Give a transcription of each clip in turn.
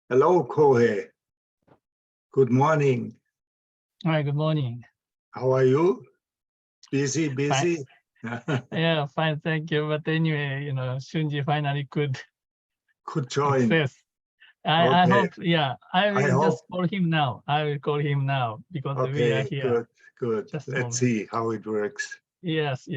Hello, Kohei. Good morning. Hi, good morning. How are you? Busy? Fine. Yeah, fine, thank you. But anyway, Shunji finally could join. access. I hope, yeah, I will just call him now. I will call him now because we are here. Good. Let's see how it works. Yes.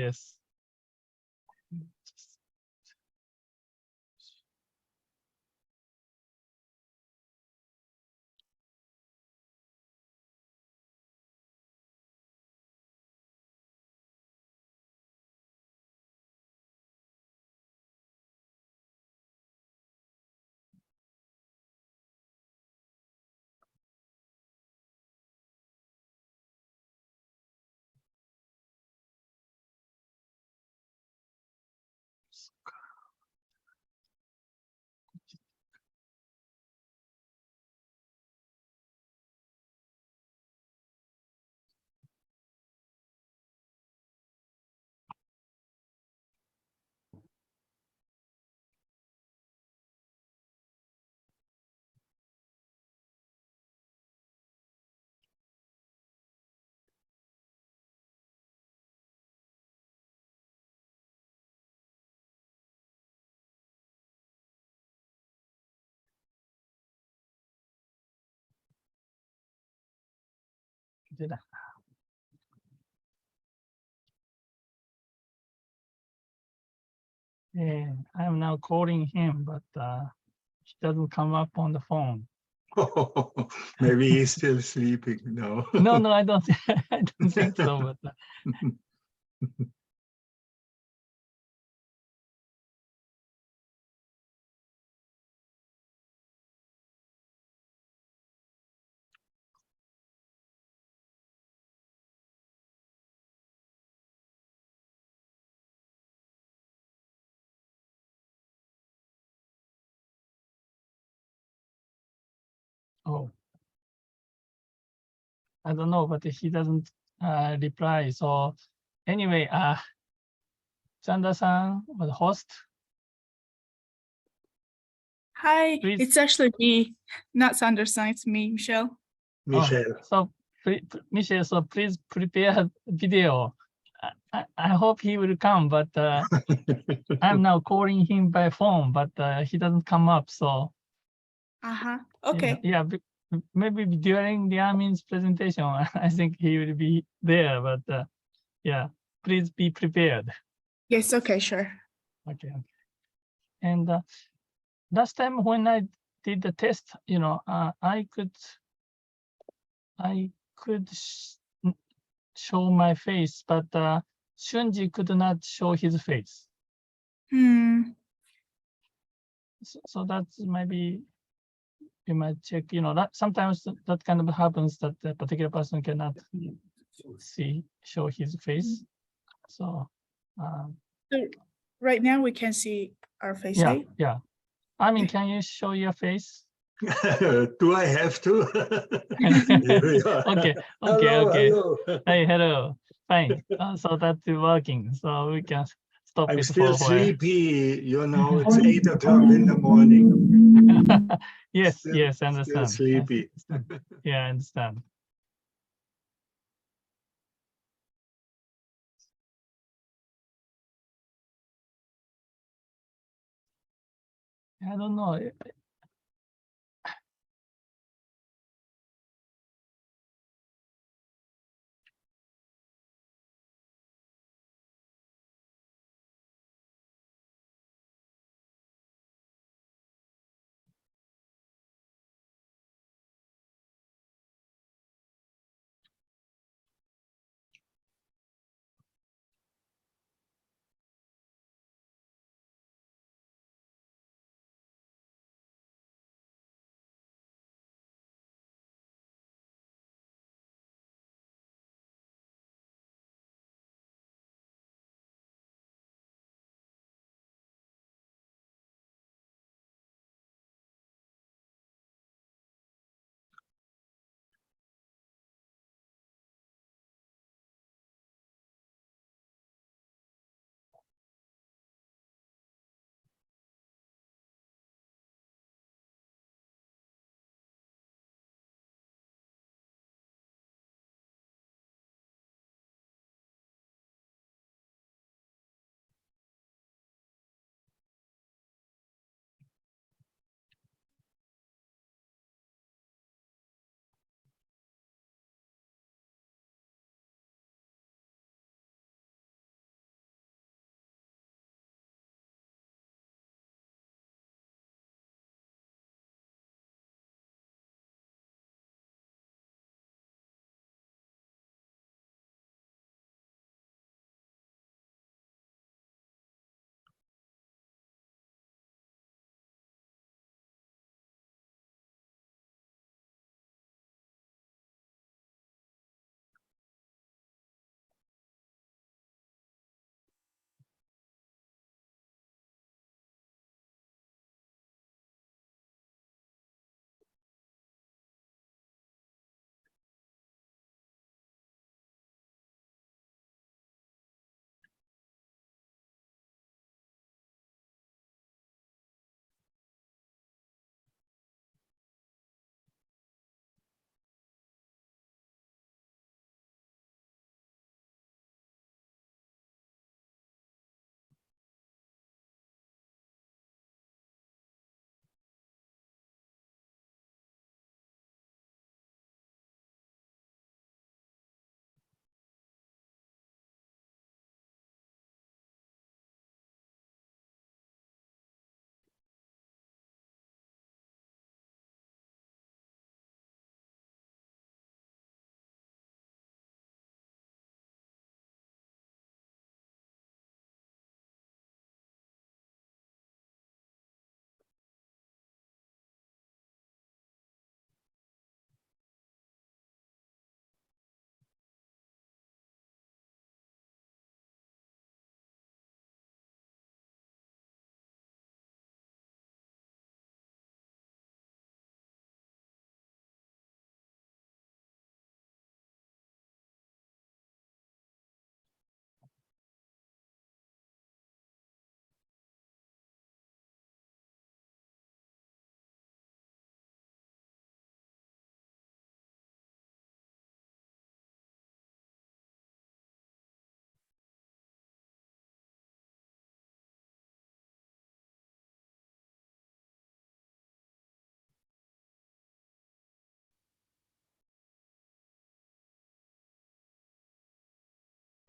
I'm now calling him, but he doesn't come up on the phone. Maybe he's still sleeping. No. No, I don't. I don't think so. But I don't know, but he doesn't reply. So anyway, Chanda-san, the host. Hi, Please. It's actually me, not Sanderson, it's me, Michelle. Michelle, so please prepare a video. I hope he will come, but I'm now calling him by phone, but he doesn't come up. So Okay. yeah, maybe during the Armin's presentation, I think he will be there, but yeah, please be prepared. Yes, okay, sure. Okay. And last time when I did the test, I could show my face, but Shunji could not show his face. So that's maybe you might check. That sometimes that kind of happens that a particular person cannot show his face. So right now we can see our face. Yeah. I mean, can you show your face? Do I have to? Okay. Hello. Hey, hello. Fine. So that's working. So we can stop I'm it still for a while. sleepy. It's 8 o'clock in the morning. Yes, I understand. Still sleepy. Yeah, I understand. I don't know.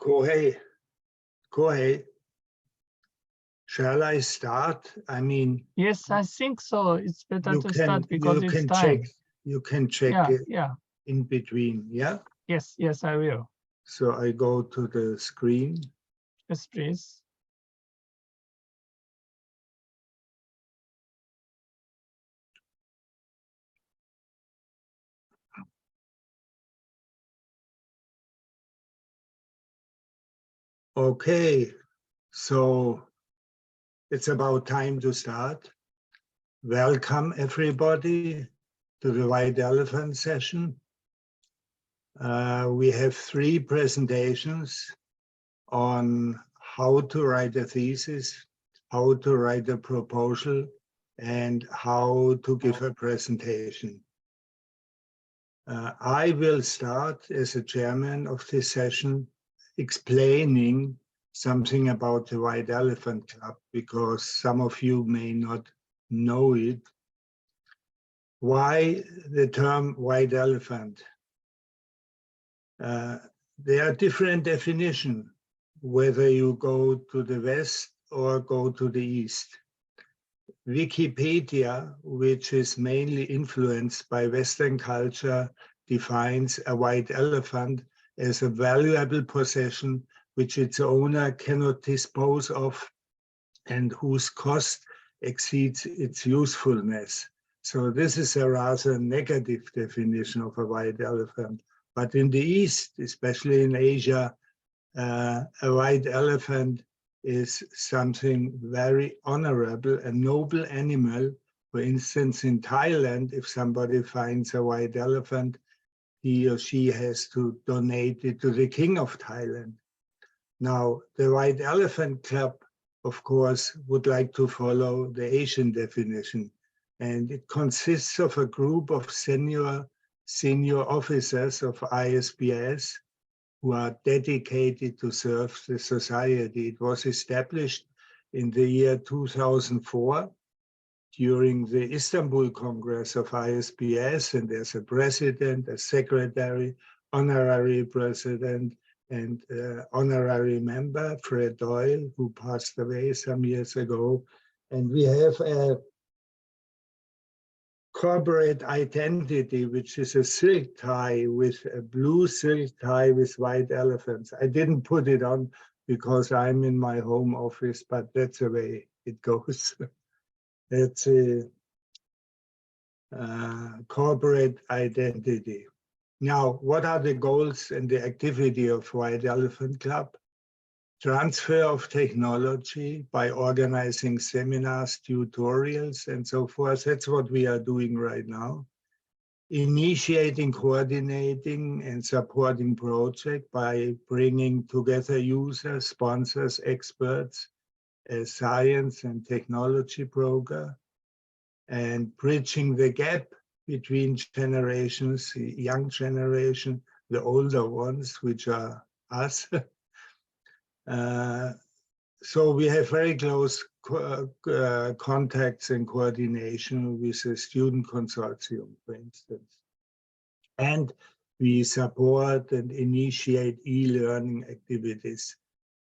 Kohei, shall I start? I mean, Yes, I think so. It's better you to can start because it's check. time. You can check Yeah, it yeah. in between. Yeah. Yes, yes, I will. So I go to the screen. Yes, please. Okay, so it's about time to start. Welcome everybody to the White Elephant session. We have 3 presentations on how to write a thesis, how to write a proposal, and how to give a presentation. I will start as a chairman of this session explaining something about the White Elephant Club, because some of you may not know it. Why the term white elephant? There are different definitions, whether you go to the west or go to the east. Wikipedia, which is mainly influenced by Western culture, defines a white elephant as a valuable possession which its owner cannot dispose of and whose cost exceeds its usefulness. So this is a rather negative definition of a white elephant. But in the East, especially in Asia, a white elephant is something very honorable, a noble animal. For instance, in Thailand, if somebody finds a white elephant, he or she has to donate it to the king of Thailand. Now, the White Elephant Club, of course, would like to follow the Asian definition. And it consists of a group of senior officers of ISPS who are dedicated to serve the society. It was established in the year 2004 during the Istanbul Congress of ISPS, and there's a president, a secretary, honorary president, and honorary member, Fred Doyle, who passed away some years ago. And we have a corporate identity, which is a silk tie with a blue silk tie with white elephants. I didn't put it on because I'm in my home office, but that's the way it goes. That's a corporate identity. Now, what are the goals and the activity of White Elephant Club? Transfer of technology by organizing seminars, tutorials, and so forth. That's what we are doing right now. Initiating, coordinating, and supporting projects by bringing together users, sponsors, experts, as science and technology broker, and bridging the gap between generations, the young generation, the older ones, which are us. So we have very close contacts and coordination with the student consortium, for instance. And we support and initiate e-learning activities.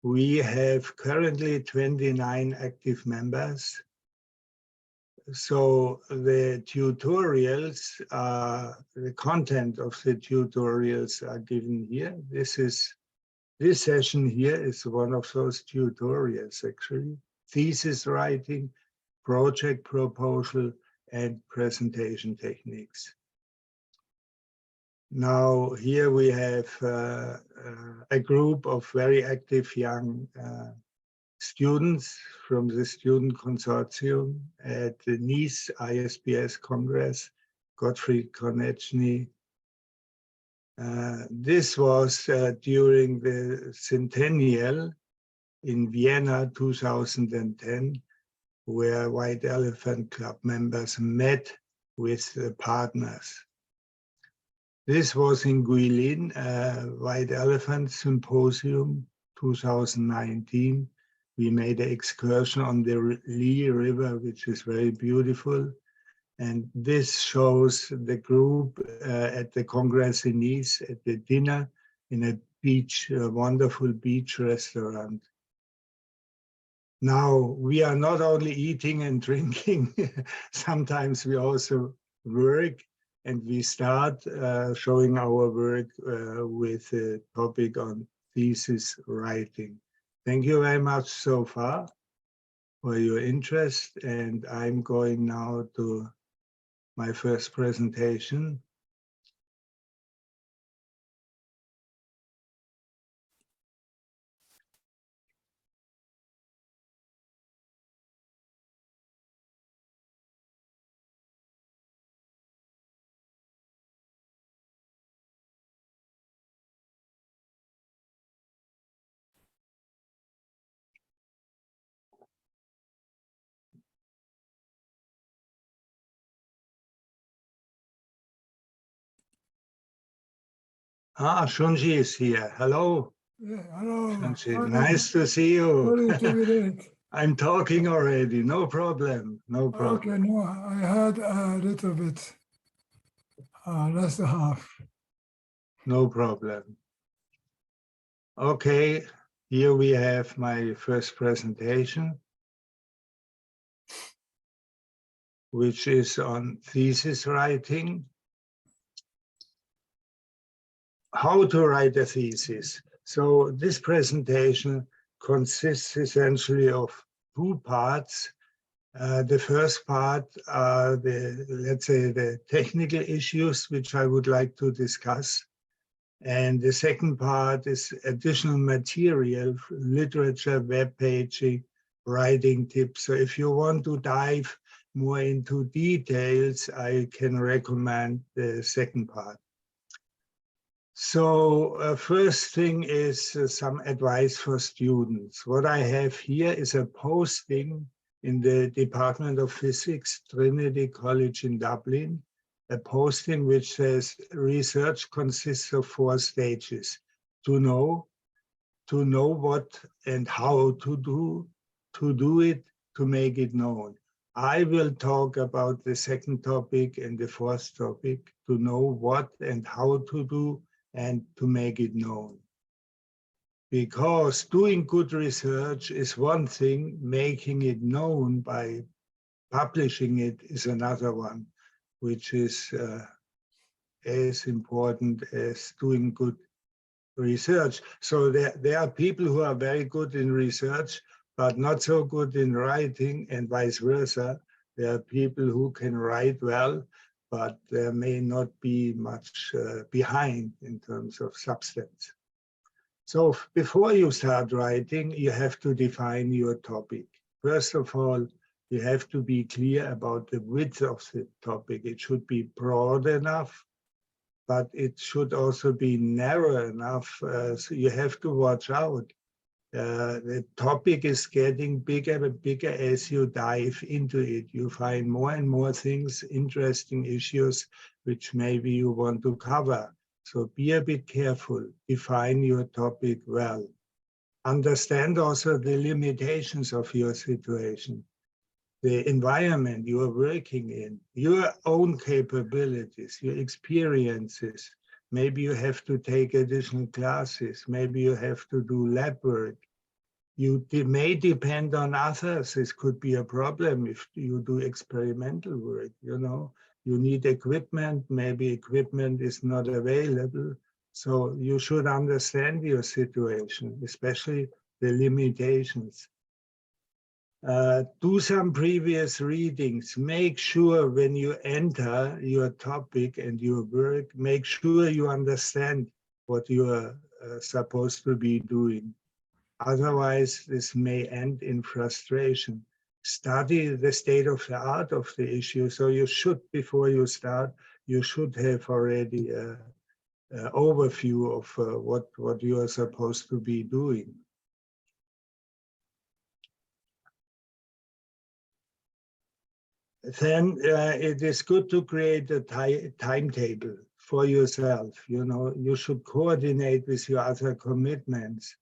We have currently 29 active members. So the tutorials, the content of the tutorials are given here. This session here is one of those tutorials, actually. Thesis writing, project proposal, and presentation techniques. Now, here we have a group of very active young students from the student consortium at the Nice ISPS Congress, Gottfried Konechny. This was during the centennial in Vienna 2010, where White Elephant Club members met with the partners. This was in Guilin, White Elephant Symposium 2019. We made an excursion on the Lee River, which is very beautiful. And this shows the group at the Congress in Nice at the dinner in a beach, a wonderful beach restaurant. Now, we are not only eating and drinking, sometimes we also work, and we start showing our work with a topic on thesis writing. Thank you very much so far for your interest, and I'm going now to my first presentation. Shunji is here. Hello. Yeah, hello. Shunji, nice to see you. Sorry to be late. I'm talking already. No problem. No problem. Okay, no, I had a little bit less than half. No problem. Okay, here we have my first presentation, which is on thesis writing. How to write a thesis. So this presentation consists essentially of two parts. The first part are let's say, the technical issues which I would like to discuss. And the second part is additional material, literature, web paging, writing tips. So if you want to dive more into details, I can recommend the second part. So first thing is some advice for students. What I have here is a posting in the Department of Physics, Trinity College in Dublin, a posting which says research consists of 4 stages: to know what and how to do it, to make it known. I will talk about the second topic and the fourth topic, to know what and how to do and to make it known. Because doing good research is one thing, making it known by publishing it is another one, which is as important as doing good research. So there are people who are very good in research, but not so good in writing, and vice versa. There are people who can write well, but there may not be much behind in terms of substance. So before you start writing, you have to define your topic. First of all, you have to be clear about the width of the topic. It should be broad enough, but it should also be narrow enough. So you have to watch out. The topic is getting bigger and bigger as you dive into it. You find more and more things, interesting issues, which maybe you want to cover. So be a bit careful, define your topic well. Understand also the limitations of your situation, the environment you are working in, your own capabilities, your experiences. Maybe you have to take additional classes. Maybe you have to do lab work. You may depend on others. This could be a problem if you do experimental work, you know. You need equipment, maybe equipment is not available. So you should understand your situation, especially the limitations. Do some previous readings. Make sure when you enter your topic and your work, make sure you understand what you are supposed to be doing. Otherwise, this may end in frustration. Study the state of the art of the issue. So you should, before you start, you should have already an overview of what you are supposed to be doing. Then it is good to create a timetable for yourself. You know, you should coordinate with your other commitments.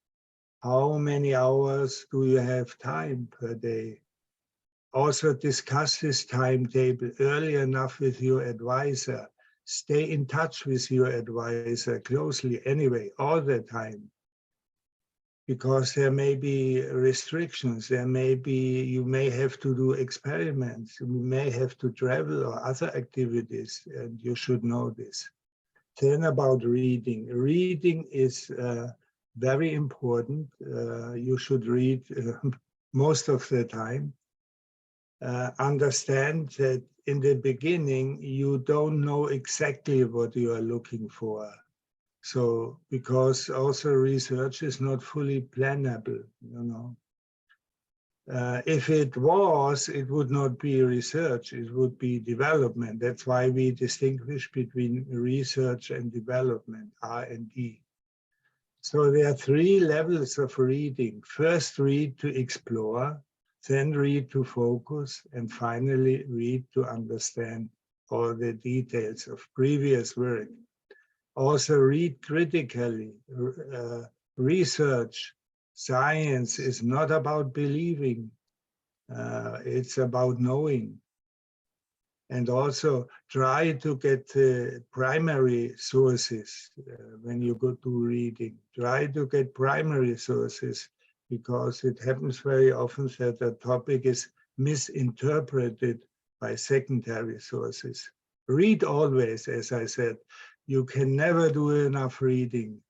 How many hours do you have time per day? Also discuss this timetable early enough with your advisor. stay in touch with your advisor closely anyway, all the time. Because there may be restrictions, you may have to do experiments, you may have to travel or other activities, and you should know this. Then about reading. Reading is very important. You should read most of the time. Understand that in the beginning, you don't know exactly what you are looking for. So, because also research is not fully plannable, you know. If it was, it would not be research, it would be development. That's why we distinguish between research and development, R&D. So there are 3 levels of reading. First, read to explore, then read to focus, and finally read to understand all the details of previous work. Also read critically. Research, science is not about believing, it's about knowing. And also try to get primary sources when you go to reading. Try to get primary sources, because it happens very often that the topic is misinterpreted by secondary sources. Read always, as I said. You can never do enough reading.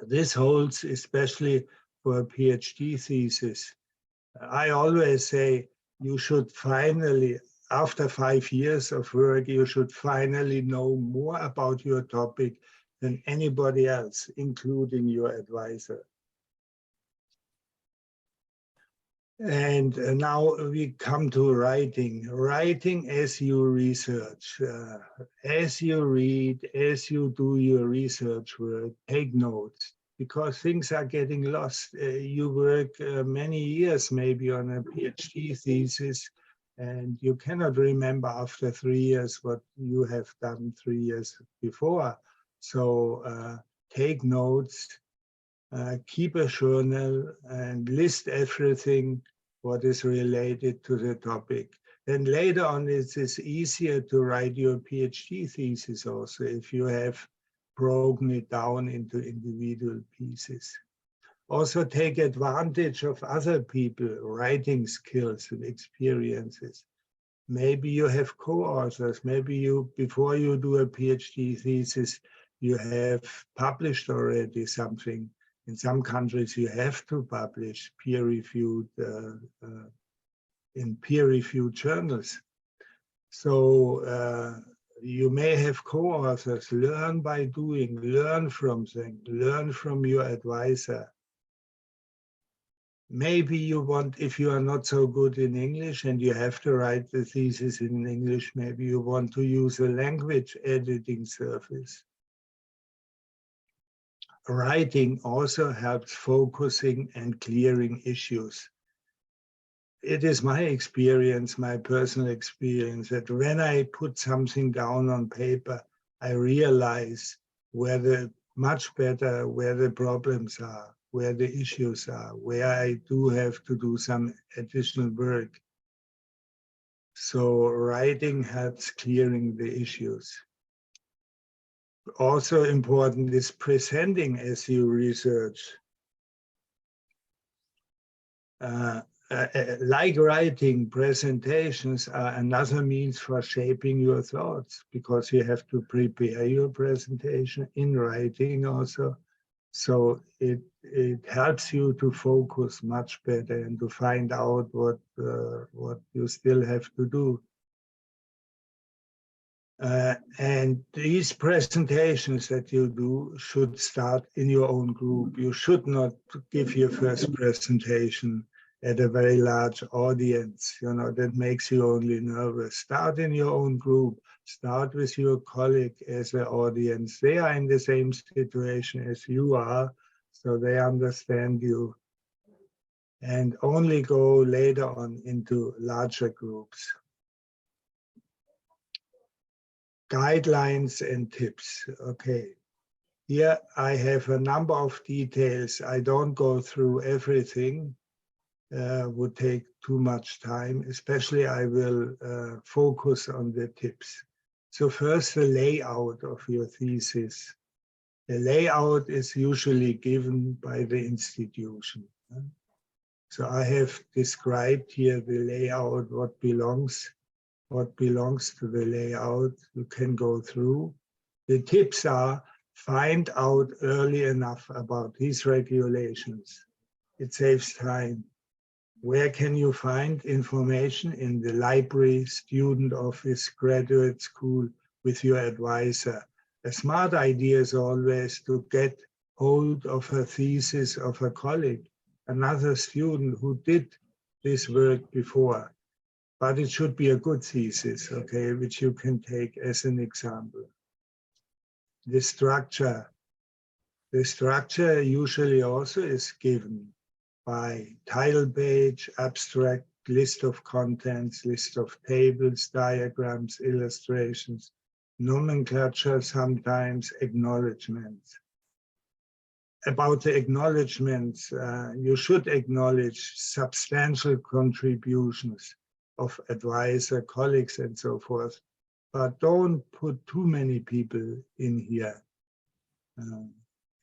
This holds especially for a PhD thesis. I always say you should finally, after 5 years of work, you should finally know more about your topic than anybody else, including your advisor. And now we come to writing. Writing as you research, as you read, as you do your research work, take notes, because things are getting lost. You work many years maybe on a PhD thesis, and you cannot remember after 3 years what you have done 3 years before. So take notes, keep a journal, and list everything what is related to the topic. Then later on, it is easier to write your PhD thesis also if you have broken it down into individual pieces. Also take advantage of other people, writing skills and experiences. Maybe you have co-authors, maybe you, before you do a PhD thesis, you have published already something. In some countries, you have to publish peer-reviewed in peer-reviewed journals. So you may have co-authors. Learn by doing. Learn from them. Learn from your advisor. Maybe you want, if you are not so good in English and you have to write the thesis in English, maybe you want to use a language editing service. Writing also helps focusing and clearing issues. It is my experience, my personal experience, that when I put something down on paper, I realize much better where the problems are, where the issues are, where I do have to do some additional work. So writing helps clearing the issues. Also important is presenting as you research. Like writing, presentations are another means for shaping your thoughts, because you have to prepare your presentation in writing also. So it helps you to focus much better and to find out what you still have to do. And these presentations that you do should start in your own group. You should not give your first presentation at a very large audience. You know, that makes you only nervous. Start in your own group. Start with your colleague as an audience. They are in the same situation as you are, so they understand you. And only go later on into larger groups. Guidelines and tips. Okay, here I have a number of details. I don't go through everything, would take too much time. Especially I will focus on the tips. So first, the layout of your thesis. The layout is usually given by the institution. So I have described here the layout, what belongs to the layout. You can go through. The tips are: find out early enough about these regulations. It saves time. Where can you find information? In the library, student office, graduate school, with your advisor. A smart idea is always to get hold of a thesis of a colleague, another student who did this work before. But it should be a good thesis, okay, which you can take as an example. The structure usually also is given by title page, abstract, list of contents, list of tables, diagrams, illustrations, nomenclature, sometimes acknowledgements. About the acknowledgements, you should acknowledge substantial contributions of advisor, colleagues, and so forth, but don't put too many people in here.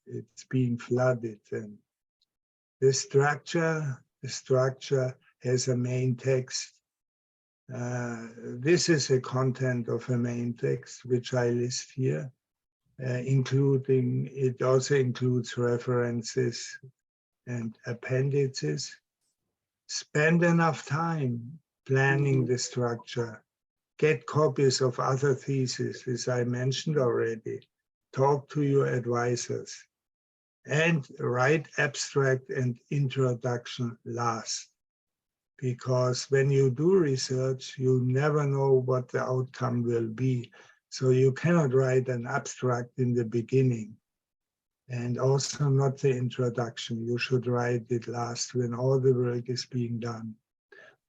It's being flooded. And the structure has a main text. This is a content of a main text, which I list here, it also includes references and appendices. Spend enough time planning the structure. Get copies of other theses, as I mentioned already. Talk to your advisors. And write abstract and introduction last. Because when you do research, you never know what the outcome will be. So you cannot write an abstract in the beginning. And also not the introduction. You should write it last when all the work is being done.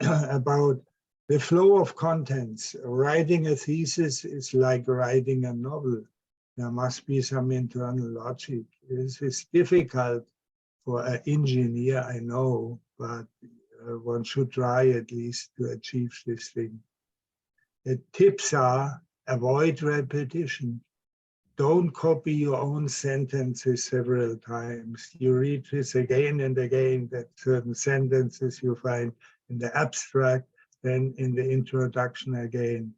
About the flow of contents. Writing a thesis is like writing a novel. There must be some internal logic. This is difficult for an engineer, I know, but one should try at least to achieve this thing. The tips are: avoid repetition. Don't copy your own sentences several times. You read this again and again, that certain sentences you find in the abstract, then in the introduction again.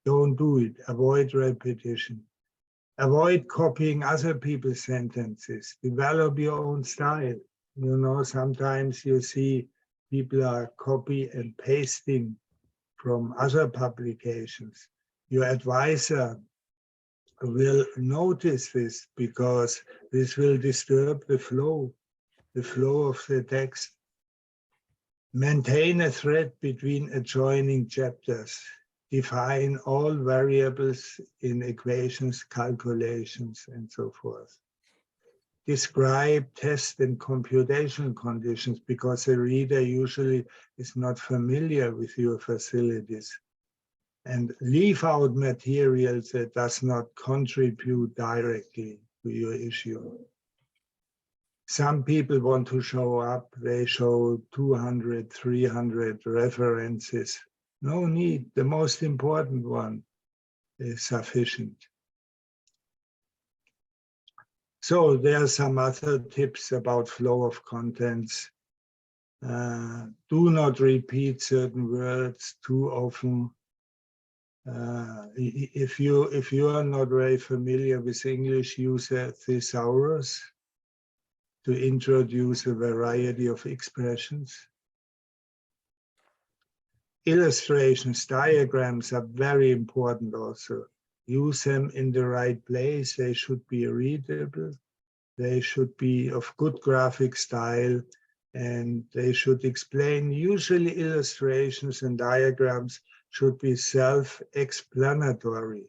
Don't do it. Avoid repetition. Avoid copying other people's sentences. Develop your own style. You know, sometimes you see people are copy and pasting from other publications. Your advisor will notice this because this will disturb the flow of the text. Maintain a thread between adjoining chapters. Define all variables in equations, calculations, and so forth. Describe test and computational conditions because the reader usually is not familiar with your facilities. And leave out materials that does not contribute directly to your issue. Some people want to show up, they show 200, 300 references. No need, the most important one is sufficient. So there are some other tips about flow of contents. Do not repeat certain words too often. If you are not very familiar with English, use a thesaurus to introduce a variety of expressions. Illustrations, diagrams are very important also. Use them in the right place. They should be readable. They should be of good graphic style, and they should explain. Usually illustrations and diagrams should be self-explanatory.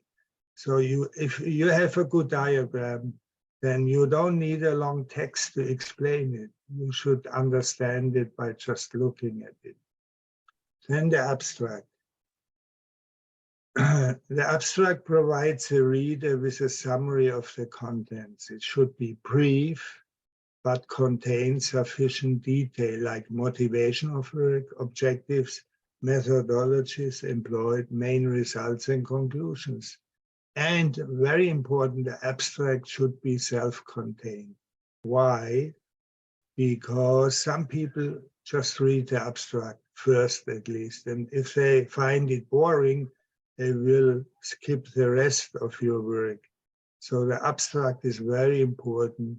So if you have a good diagram, then you don't need a long text to explain it. You should understand it by just looking at it. Then the abstract. The abstract provides the reader with a summary of the contents. It should be brief, but contain sufficient detail, like motivation of work, objectives, methodologies employed, main results and conclusions. And very important, the abstract should be self-contained. Why? Because some people just read the abstract first, at least. And if they find it boring, they will skip the rest of your work. So the abstract is very important.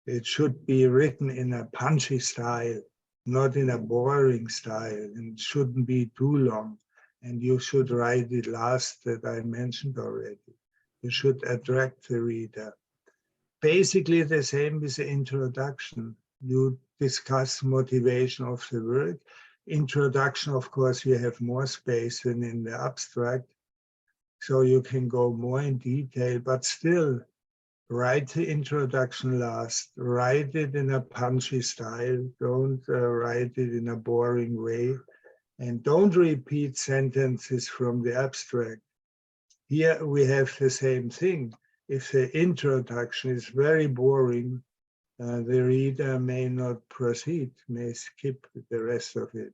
It should be written in a punchy style, not in a boring style, and it shouldn't be too long. And you should write it last, that I mentioned already. You should attract the reader. Basically the same with the introduction. You discuss motivation of the work. Introduction, of course, you have more space than in the abstract, so you can go more in detail, but still write the introduction last. Write it in a punchy style. Don't write it in a boring way. And don't repeat sentences from the abstract. Here we have the same thing. If the introduction is very boring, the reader may not proceed, may skip the rest of it.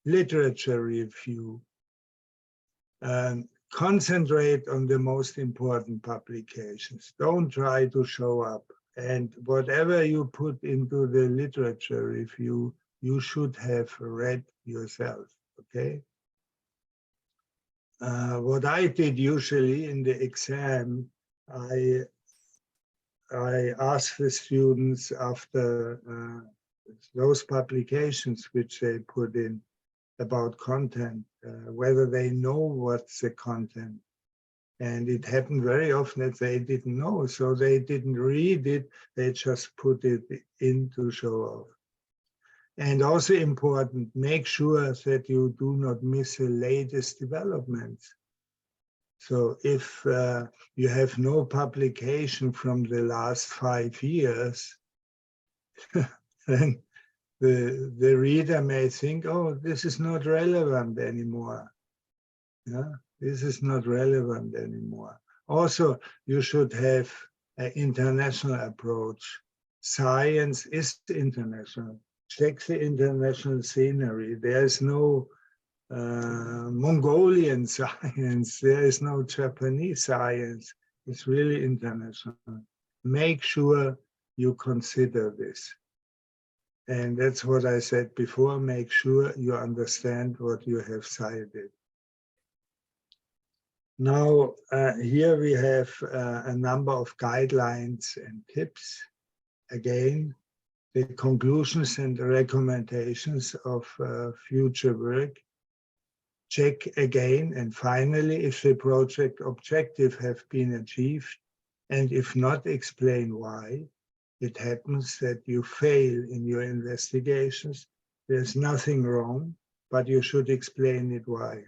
Literature review. Concentrate on the most important publications. Don't try to show up. And whatever you put into the literature review, you should have read yourself, okay? What I did usually in the exam, I asked the students after those publications which they put in about content, whether they know what's the content. And it happened very often that they didn't know, so they didn't read it, they just put it in to show off. And also important, make sure that you do not miss the latest developments. So if you have no publication from the last 5 years, then the reader may think, oh, this is not relevant anymore. Yeah, this is not relevant anymore. Also, you should have an international approach. Science is international. Check the international scenery. There is no Mongolian science. There is no Japanese science. It's really international. Make sure you consider this. And that's what I said before. Make sure you understand what you have cited. Now, here we have a number of guidelines and tips. Again, the conclusions and recommendations of future work. Check again, and finally, if the project objective have been achieved, and if not, explain why. It happens that you fail in your investigations. There's nothing wrong, but you should explain it why.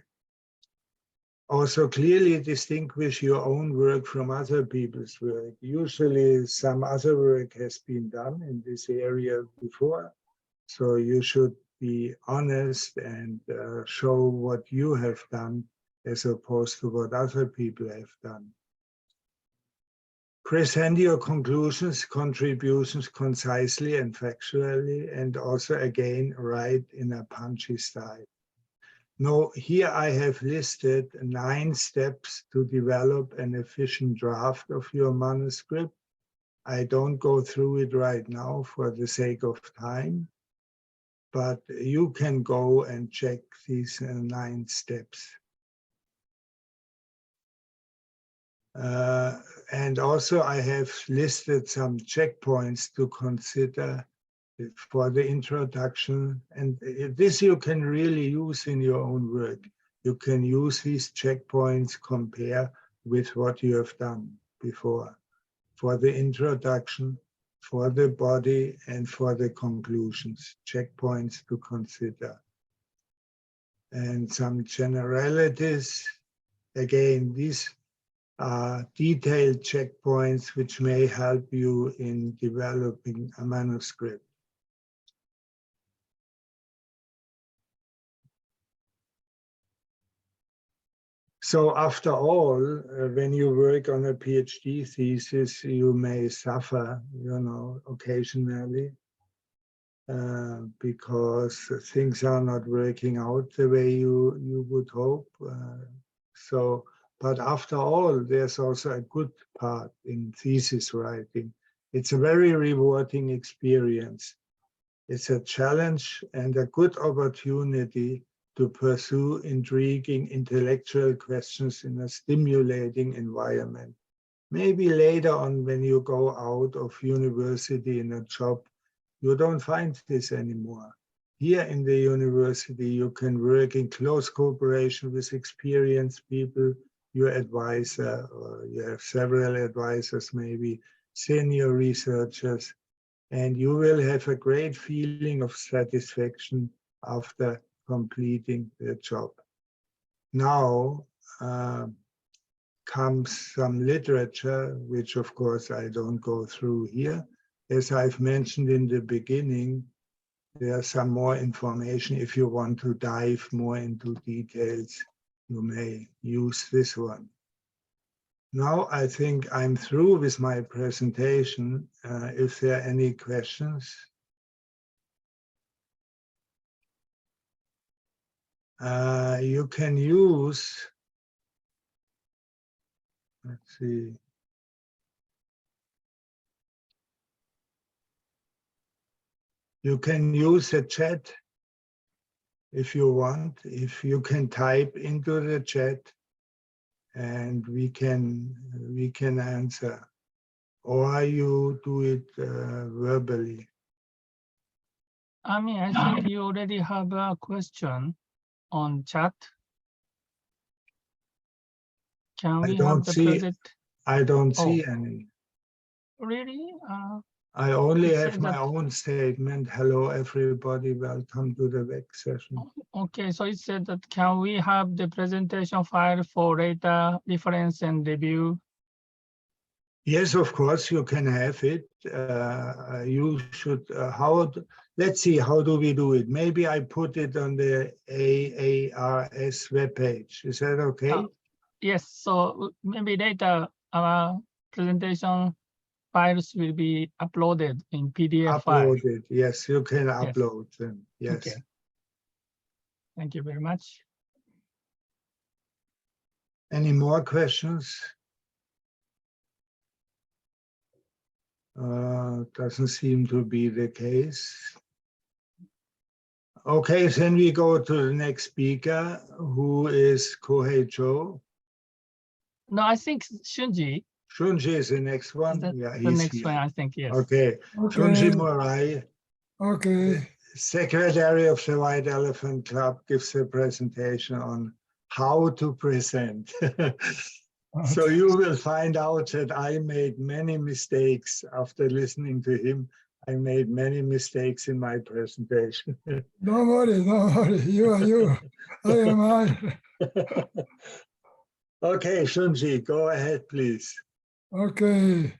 Also clearly distinguish your own work from other people's work. Usually some other work has been done in this area before, so you should be honest and show what you have done as opposed to what other people have done. Present your conclusions, contributions concisely and factually, and also again write in a punchy style. Now, here I have listed 9 steps to develop an efficient draft of your manuscript. I don't go through it right now for the sake of time, but you can go and check these 9 steps. And also I have listed some checkpoints to consider for the introduction, and this you can really use in your own work. You can use these checkpoints, compare with what you have done before, for the introduction, for the body, and for the conclusions, checkpoints to consider. And some generalities, again, these are detailed checkpoints which may help you in developing a manuscript. So after all, when you work on a PhD thesis, you may suffer, occasionally, because things are not working out the way you would hope. So But after all, there's also a good part in thesis writing. It's a very rewarding experience. It's a challenge and a good opportunity to pursue intriguing intellectual questions in a stimulating environment. Maybe later on, when you go out of university in a job, you don't find this anymore. Here in the university, you can work in close cooperation with experienced people, your advisor, or you have several advisors, maybe senior researchers, and you will have a great feeling of satisfaction after completing the job. Now comes some literature, which of course I don't go through here. As I've mentioned in the beginning, there's some more information. If you want to dive more into details, you may use this one. Now I think I'm through with my presentation. If there are any questions. You can use, let's see. You can use the chat if you want. If you can type into the chat, and we can answer, or you do it verbally. I mean, I think you already have a question on chat. Can we have the present? I don't see any. Really? I only it have said my that- own statement. Hello, everybody. Welcome to the WEC session. Okay, so it said that can we have the presentation file for later reference and review? Yes, of course, you can have it. You should, let's see, how do we do it? Maybe I put it on the ACRS webpage. Is that okay? Yes, so maybe later our presentation files will be uploaded in PDF file. Uploaded, yes, you can Yes. upload them, yes. Okay. Thank you very much. Any more questions? Doesn't seem to be the case. Okay, then we go to the next speaker, who is Kohei Cho. No, I think Shunji Shunji is the next is one. the, Yeah, the he's next here. one, I think, yes. Okay, Shunji Morai, Okay. Secretary of the White Elephant Club, gives a presentation on how to present. So you will find out that I made many mistakes after listening to him. I made many mistakes in my presentation. Don't worry, don't worry. You are you. I am I. Okay, Shunji, go ahead, please. Okay.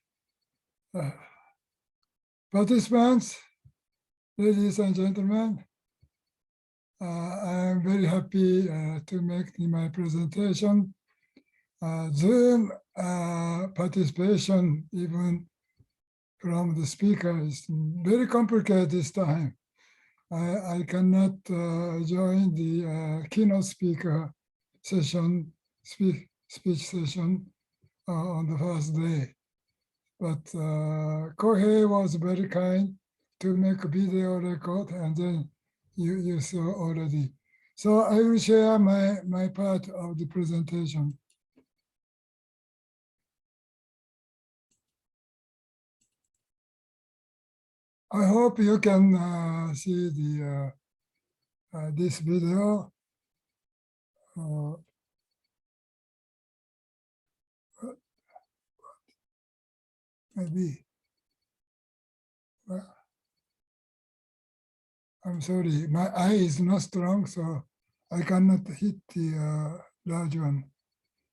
Participants, ladies and gentlemen, I am very happy to make my presentation. Zoom participation, even from the speaker, is very complicated this time. I cannot join the keynote speaker session, speech session on the first day. But Kohei was very kind to make a video record, and then you saw already. So I will share my part of the presentation. I hope you can see the this video. Maybe. I'm sorry, my eye is not strong, so I cannot hit the large one.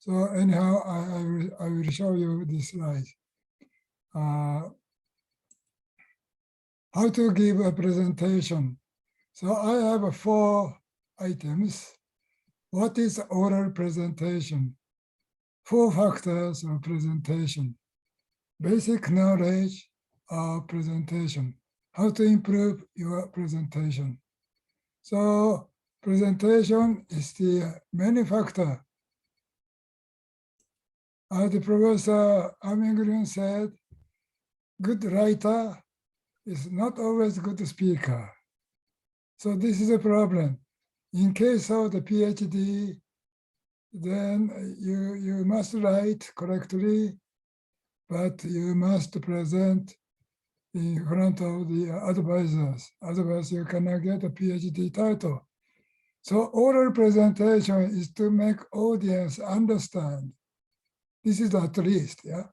So anyhow, I will show you this slide. How to give a presentation. So I have 4 items. What is oral presentation? 4 factors of presentation. Basic knowledge of presentation. How to improve your presentation. So presentation is the many factor As the Professor Amingren said, good writer is not always good speaker. So this is a problem. In case of the PhD, then you must write correctly, but you must present in front of the advisors. Otherwise, you cannot get a PhD title. So oral presentation is to make audience understand. This is at least, yeah,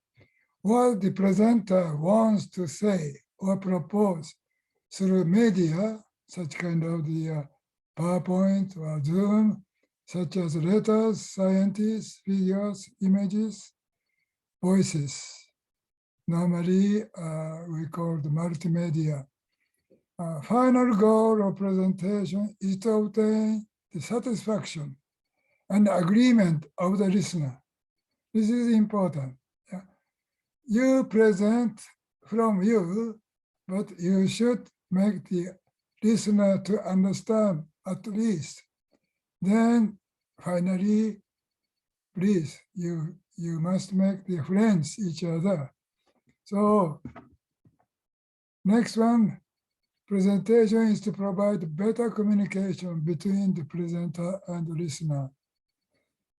what the presenter wants to say or propose through media, such kind of the PowerPoint or Zoom, such as letters, scientists, figures, images, voices. Normally, we call the multimedia. Final goal of presentation is to obtain the satisfaction and agreement of the listener. This is important. Yeah. You present from you, but you should make the listener to understand at least. Then finally, please, you must make the friends each other. So next one, presentation is to provide better communication between the presenter and the listener.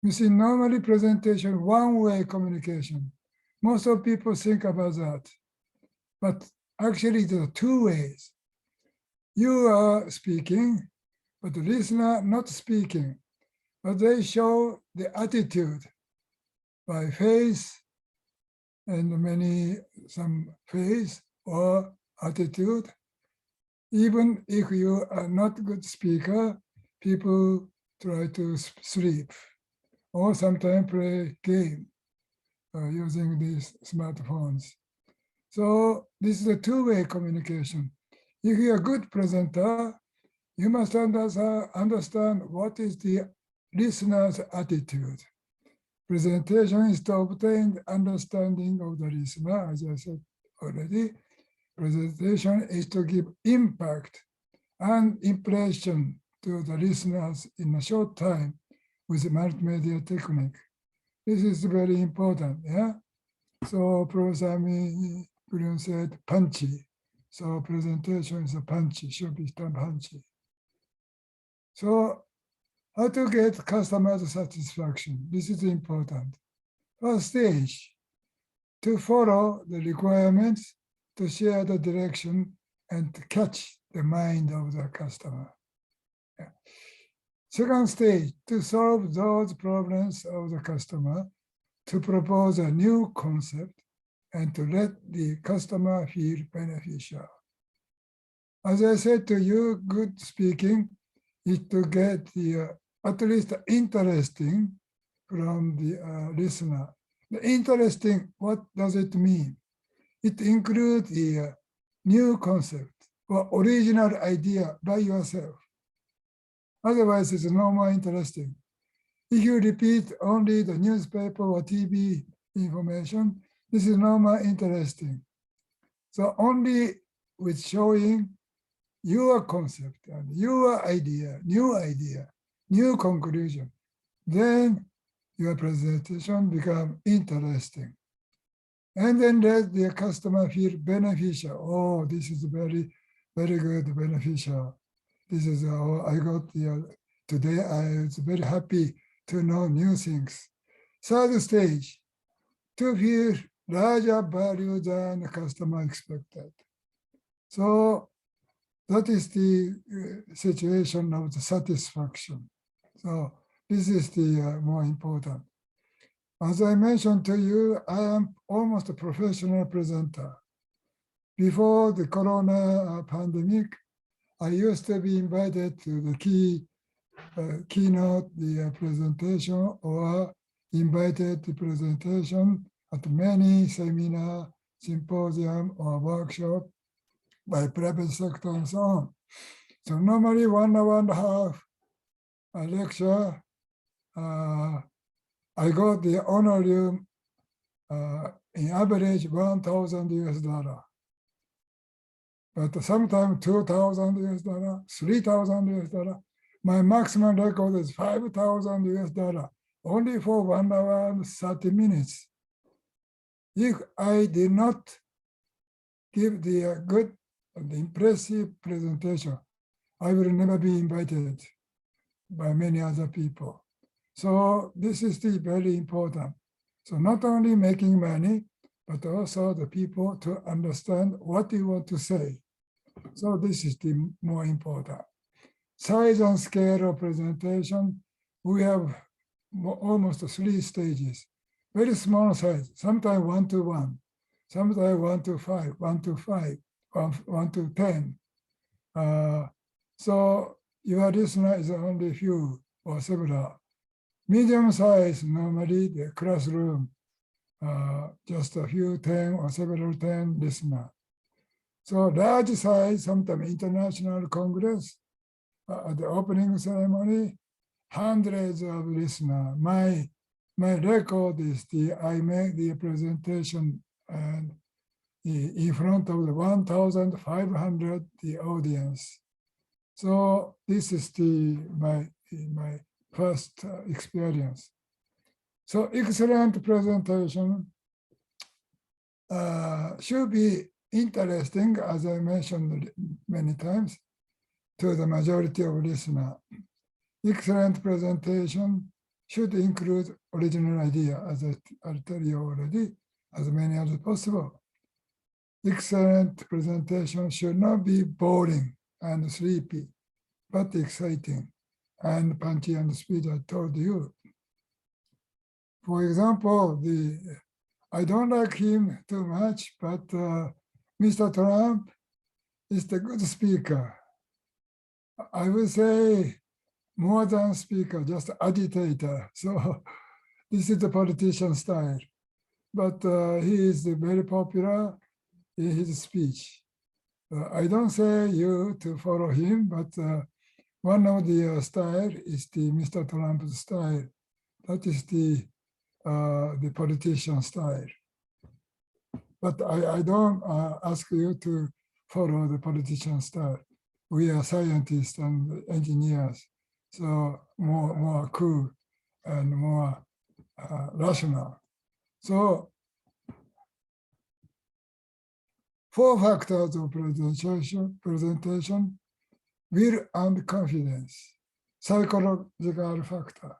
You see, normally presentation, one-way communication. Most of people think about that, but actually there are two ways. You are speaking, but the listener not speaking, but they show the attitude by face and some face or attitude. Even if you are not a good speaker, people try to sleep or sometimes play game using these smartphones. So this is a two-way communication. If you're a good presenter, you must understand what is the listener's attitude. Presentation is to obtain understanding of the listener, as I said already. Presentation is to give impact and impression to the listeners in a short time with multimedia technique. This is very important, yeah? So Professor Green said punchy. So presentation is a punchy, should be done punchy. So how to get customer satisfaction? This is important. First stage, to follow the requirements, to share the direction, and to catch the mind of the customer. Yeah. Second stage, to solve those problems of the customer, to propose a new concept, and to let the customer feel beneficial. As I said to you, good speaking is to get the at least interesting from the listener. The interesting, what does it mean? It includes the new concept or original idea by yourself. Otherwise, it's no more interesting. If you repeat only the newspaper or TV information, this is no more interesting. So only with showing your concept and your idea, new conclusion, then your presentation becomes interesting. And then let the customer feel beneficial. Oh, this is very, very good, beneficial. This is, I got today, I was very happy to know new things. Third stage, to feel larger value than the customer expected. So that is the situation of the satisfaction. So this is the more important. As I mentioned to you, I am almost a professional presenter. Before the corona pandemic, I used to be invited to the keynote, the presentation, or invited to presentation at many seminar, symposium, or workshop by private sector and so on. So normally 1 hour and a half lecture, I got the honorarium in average $1,000. But sometimes $2,000, $3,000. My maximum record is $5,000 only for 1 hour and 30 minutes. If I did not give the good, the impressive presentation, I will never be invited by many other people. So this is the very important. So not only making money, but also the people to understand what you want to say. So this is the more important. Size and scale of presentation, we have almost 3 stages. Very small size, sometimes 1 to 1, sometimes 1 to 5, 1 to 5, 1 to 10. So your listener is only few or several. Medium size, normally the classroom, just a few 10 or several 10 listeners. So large size, sometimes international congress, at the opening ceremony, hundreds of listeners. My record is I make the presentation and in front of the 1,500 the audience. So this is my first experience. So excellent presentation should be interesting, as I mentioned many times, to the majority of listeners. Excellent presentation should include original idea, as I'll tell you already, as many as possible. Excellent presentation should not be boring and sleepy, but exciting and punchy and speed, I told you. For example, I don't like him too much, but Mr. Trump is the good speaker. I would say more than speaker, just agitator. So this is the politician style. But he is very popular in his speech. I don't say you to follow him, but one of the style is the Mr. Trump's style. That is the politician style. But I don't ask you to follow the politician style. We are scientists and engineers, so more cool and more rational. So 4 factors of presentation, will and confidence, psychological factor.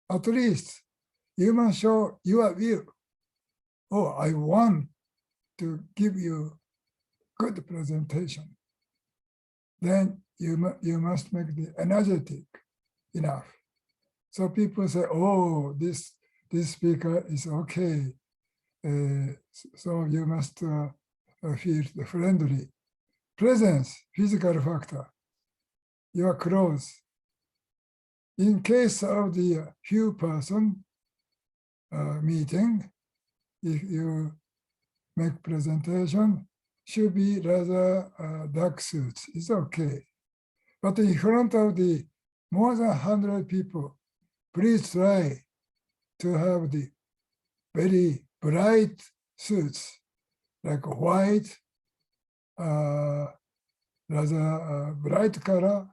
At least you must show your will. Oh, I want to give you good presentation. Then you must make the energetic enough. So people say, oh, this speaker is okay. So you must feel the friendly. Presence, physical factor. Your clothes. In case of the few person meeting, if you make presentation, should be rather dark suits. It's okay. But in front of the more than 100 people, please try to have the very bright suits, like white, rather bright color.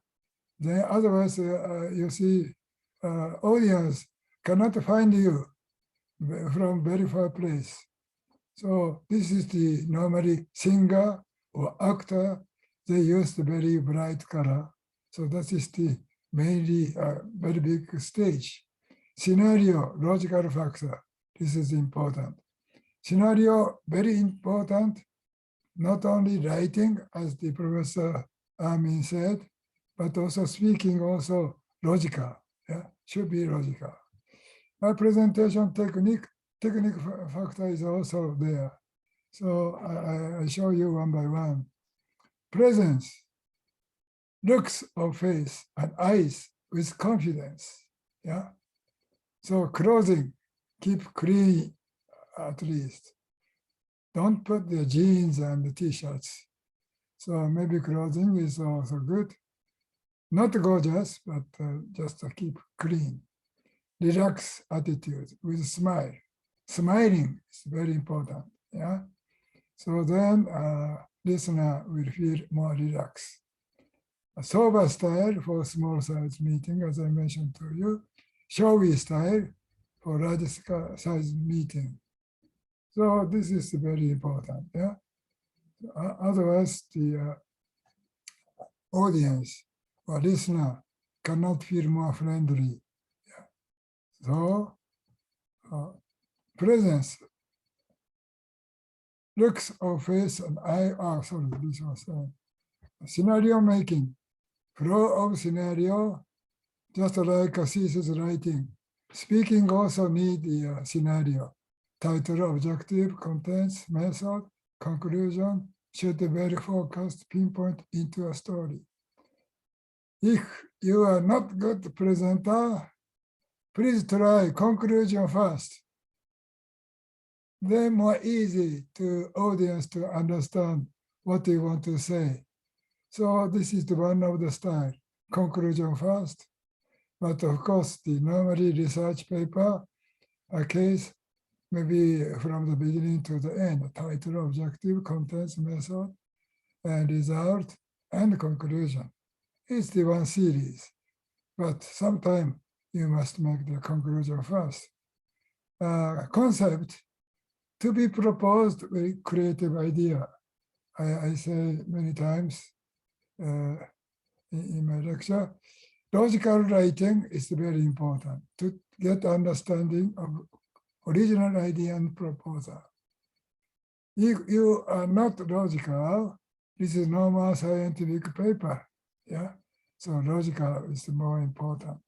Then otherwise, you see, audience cannot find you from very far place. So this is the normally singer or actor, they use the very bright color. So that is the mainly very big stage. Scenario, logical factor, this is important. Scenario, very important, not only writing, as the Professor Amin said, but also speaking, also logical, yeah, should be logical. My presentation technique factor is also there. So I show you one by one. Presence, looks of face and eyes with confidence, yeah. So clothing, keep clean at least. Don't put the jeans and the t-shirts. So maybe clothing is also good. Not gorgeous, but just to keep clean. Relaxed attitude with a smile. Smiling is very important, yeah? So then listener will feel more relaxed. A sober style for small size meeting, as I mentioned to you, showy style for large size meeting. So this is very important. Yeah. Otherwise, the audience or listener cannot feel more friendly. Yeah. So presence, looks of face and eye. Sorry, this was scenario making, flow of scenario, just like a thesis writing. Speaking also need the scenario, title, objective, contents, method, conclusion, should be very focused, pinpoint into a story. If you are not good presenter, please try conclusion first. Then more easy to audience to understand what you want to say. So this is the one of the style, conclusion first. But of course, the normally research paper, a case, maybe from the beginning to the end, title, objective, contents, method, and result, and conclusion. It's the one series, but sometimes you must make the conclusion first. Concept to be proposed, very creative idea. I say many times in my lecture, logical writing is very important to get understanding of original idea and proposal. If you are not logical, this is normal scientific paper. Yeah, so logical is more important.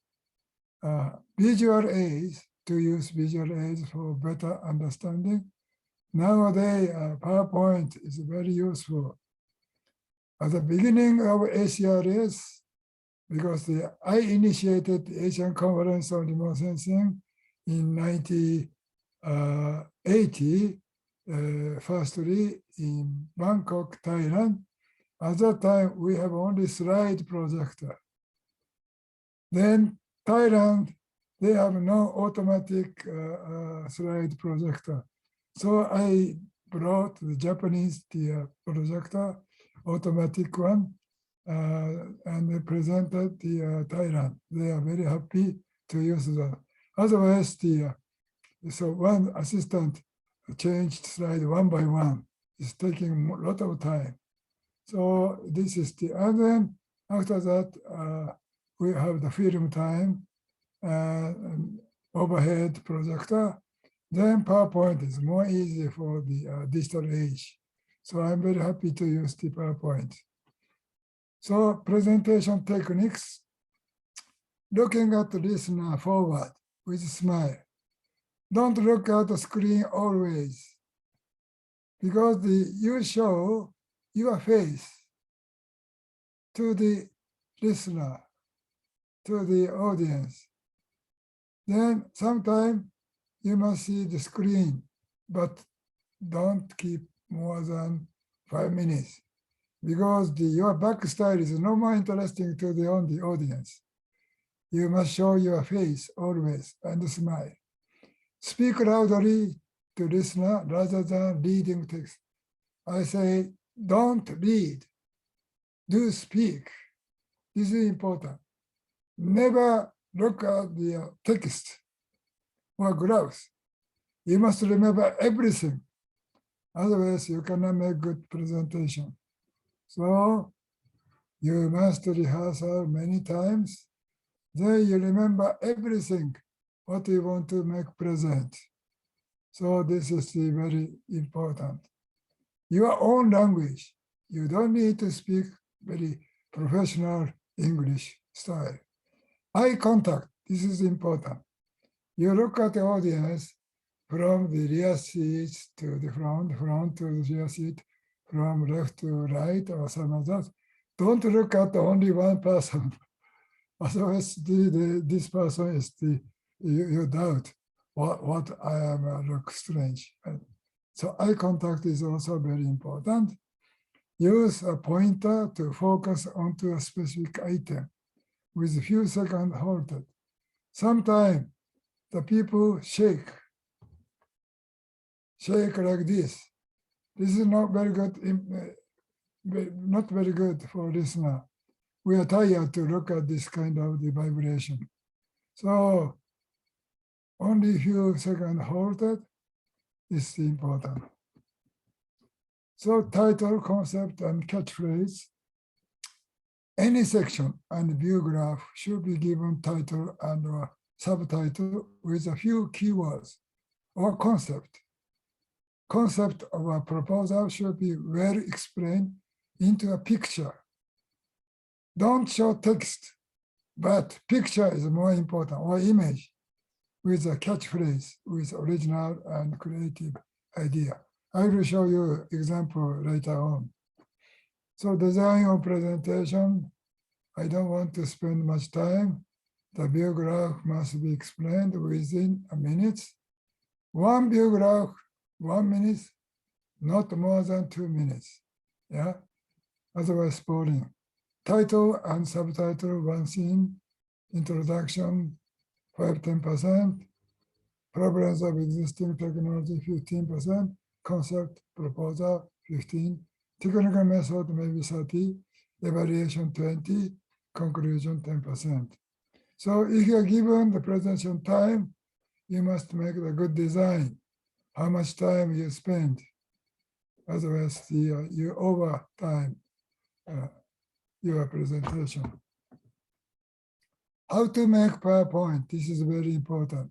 Visual aids, to use visual aids for better understanding. Nowadays, PowerPoint is very useful. At the beginning of ACRS, because I initiated the Asian Conference on Remote Sensing in 1980, firstly in Bangkok, Thailand. At that time, we have only slide projector. Then Thailand, they have no automatic slide projector. So I brought the Japanese projector, automatic one, and presented the Thailand. They are very happy to use that. Otherwise, so one assistant changed slide one by one. It's taking a lot of time. So this is and then after that, we have the film time, overhead projector. Then PowerPoint is more easy for the digital age. So I'm very happy to use the PowerPoint. So presentation techniques, looking at the listener forward with a smile. Don't look at the screen always, because you show your face to the listener, to the audience. Then sometimes you must see the screen, but don't keep more than 5 minutes, because your back style is no more interesting to the audience. You must show your face always and smile. Speak loudly to listener rather than reading text. I say, don't read, do speak. This is important. Never look at the text or graphs. You must remember everything. Otherwise, you cannot make good presentation. So you must rehearse many times. Then you remember everything, what you want to make present. So this is very important. Your own language. You don't need to speak very professional English style. Eye contact, this is important. You look at the audience from the rear seat to the front to the rear seat, from left to right or some of that. Don't look at only one person. Otherwise, this person is you doubt what I am look strange. So eye contact is also very important. Use a pointer to focus onto a specific item with a few seconds halted. Sometimes the people shake like this. This is not very good, not very good for listener. We are tired to look at this kind of the vibration. So only few seconds halted is important. So title, concept, and catchphrase. Any section and view graph should be given title and or subtitle with a few keywords or concept. Concept of a proposal should be well explained into a picture. Don't show text, but picture is more important, or image with a catchphrase with original and creative idea. I will show you example later on. So design of presentation, I don't want to spend much time. The view graph must be explained within a minute. One view graph, 1 minute, not more than 2 minutes. Yeah, otherwise boring. Title and subtitle, one scene, introduction, 5-10%, problems of existing technology, 15%, concept, proposal, 15%, technical method, maybe 30%, evaluation, 20%, conclusion, 10%. So if you are given the presentation time, you must make a good design. How much time you spend? Otherwise, you over time your presentation. How to make PowerPoint? This is very important.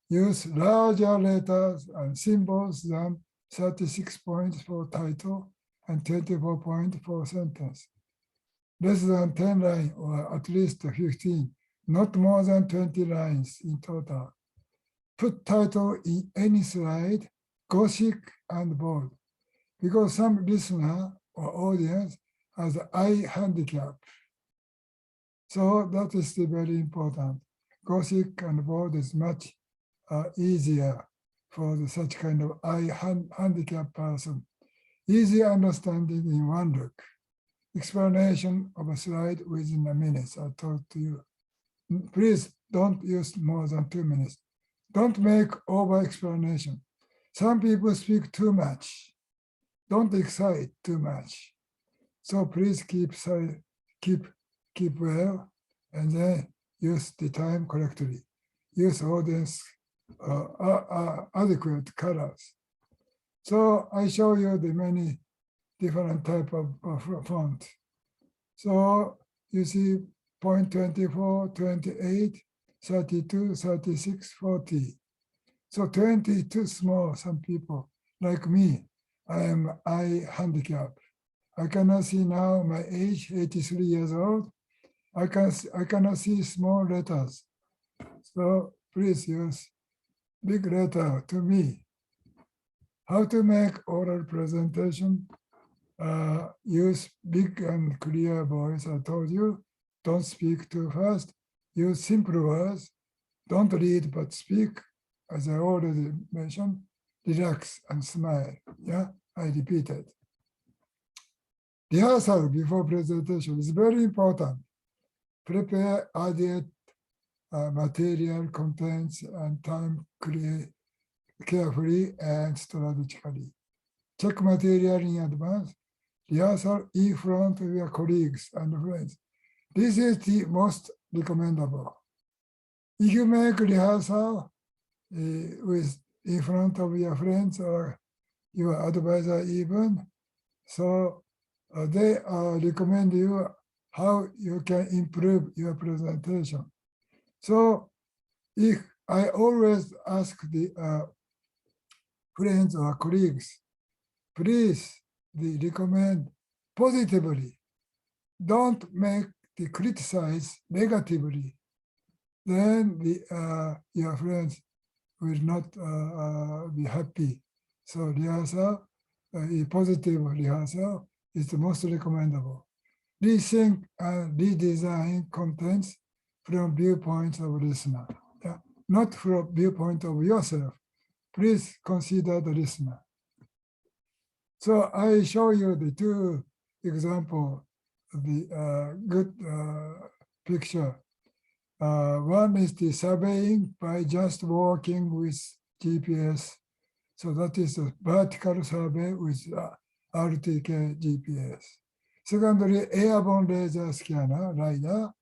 Use larger letters and symbols than 36 points for title and 24 points for sentence. Less than 10 lines or at least 15, not more than 20 lines in total. Put title in any slide, Gothic and bold, because some listener or audience has an eye handicap. So that is very important. Gothic and bold is much easier for such kind of eye handicap person. Easy understanding in one look. Explanation of a slide within a minute, I told to you. Please don't use more than 2 minutes. Don't make over explanation. Some people speak too much. Don't excite too much. So please keep well, and then use the time correctly. Use audience adequate colors. So I show you the many different type of font. So you see 0.24, 28, 32, 36, 40. So 20 too small, some people, like me, I am eye handicapped. I cannot see now my age, 83 years old. I cannot see small letters. So please use big letter to me. How to make oral presentation? Use big and clear voice, I told you. Don't speak too fast. Use simple words. Don't read but speak. As I already mentioned, relax and smile. Yeah, I repeated. Rehearsal before presentation is very important. Prepare adequate material, contents, and time carefully and strategically. Check material in advance. Rehearsal in front of your colleagues and friends. This is the most recommendable. If you make rehearsal with in front of your friends or your advisor even, so they recommend you how you can improve your presentation. So if I always ask the friends or colleagues, please recommend positively. Don't make the criticize negatively. Then your friends will not be happy. So rehearsal, a positive rehearsal is the most recommendable. Rethink and redesign contents from viewpoints of listener, not from viewpoint of yourself. Please consider the listener. So I show you the two examples of the good picture. One is the surveying by just walking with GPS. So that is a vertical survey with RTK GPS. Secondly, airborne laser scanner, LiDAR,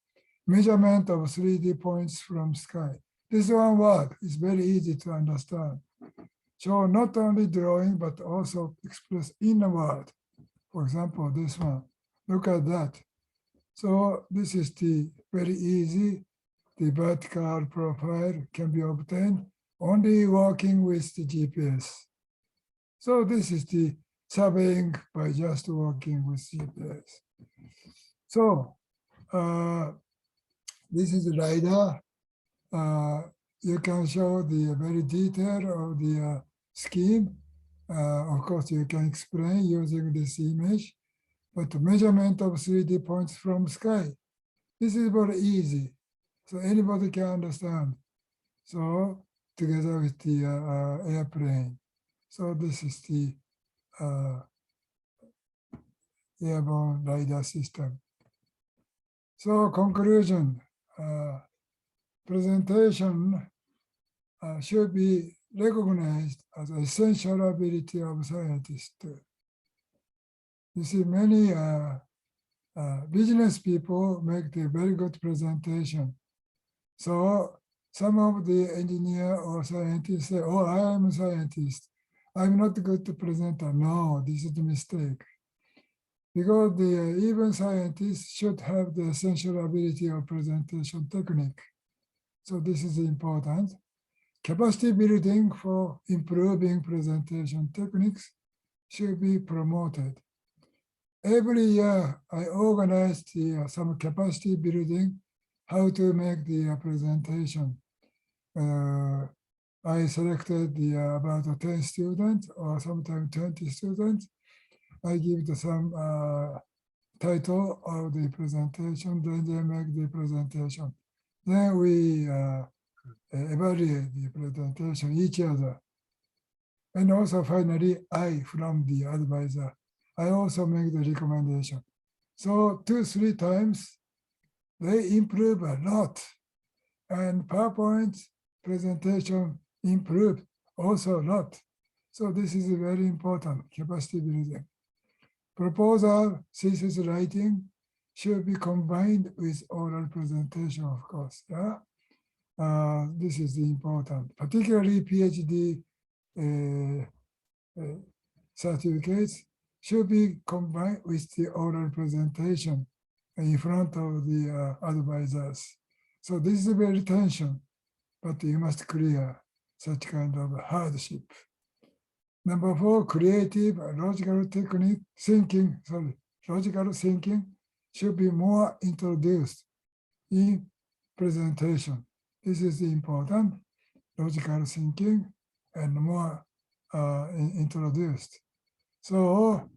measurement of 3D points from sky. This one word is very easy to understand. So not only drawing, but also express in a word. For example, this one, look at that. So this is the very easy. The vertical profile can be obtained only working with the GPS. So this is the surveying by just working with GPS. So this is the LiDAR. You can show the very detail of the scheme. Of course, you can explain using this image, but the measurement of 3D points from sky, this is very easy. So anybody can understand. So together with the airplane. So this is the airborne LiDAR system. So conclusion, presentation should be recognized as an essential ability of scientists. You see, many business people make the very good presentation. So some of the engineer or scientists say, oh, I am a scientist. I'm not good to presenter. No, this is the mistake. Because the even scientists should have the essential ability of presentation technique. So this is important. Capacity building for improving presentation techniques should be promoted. Every year, I organize some capacity building, how to make the presentation. I selected about 10 students or sometimes 20 students. I give some title of the presentation, then they make the presentation. Then we evaluate the presentation, each other. And also finally, I, from the advisor, I also make the recommendation. So 2-3 times, they improve a lot. And PowerPoint presentation improved also a lot. So this is very important, capacity building. Proposal, thesis writing should be combined with oral presentation, of course. Yeah? This is important, particularly PhD certificates should be combined with the oral presentation in front of the advisors. So this is a very tension, but you must clear such kind of hardship. Number 4, creative logical technique thinking, logical thinking should be more introduced in presentation. This is important, logical thinking and more introduced. So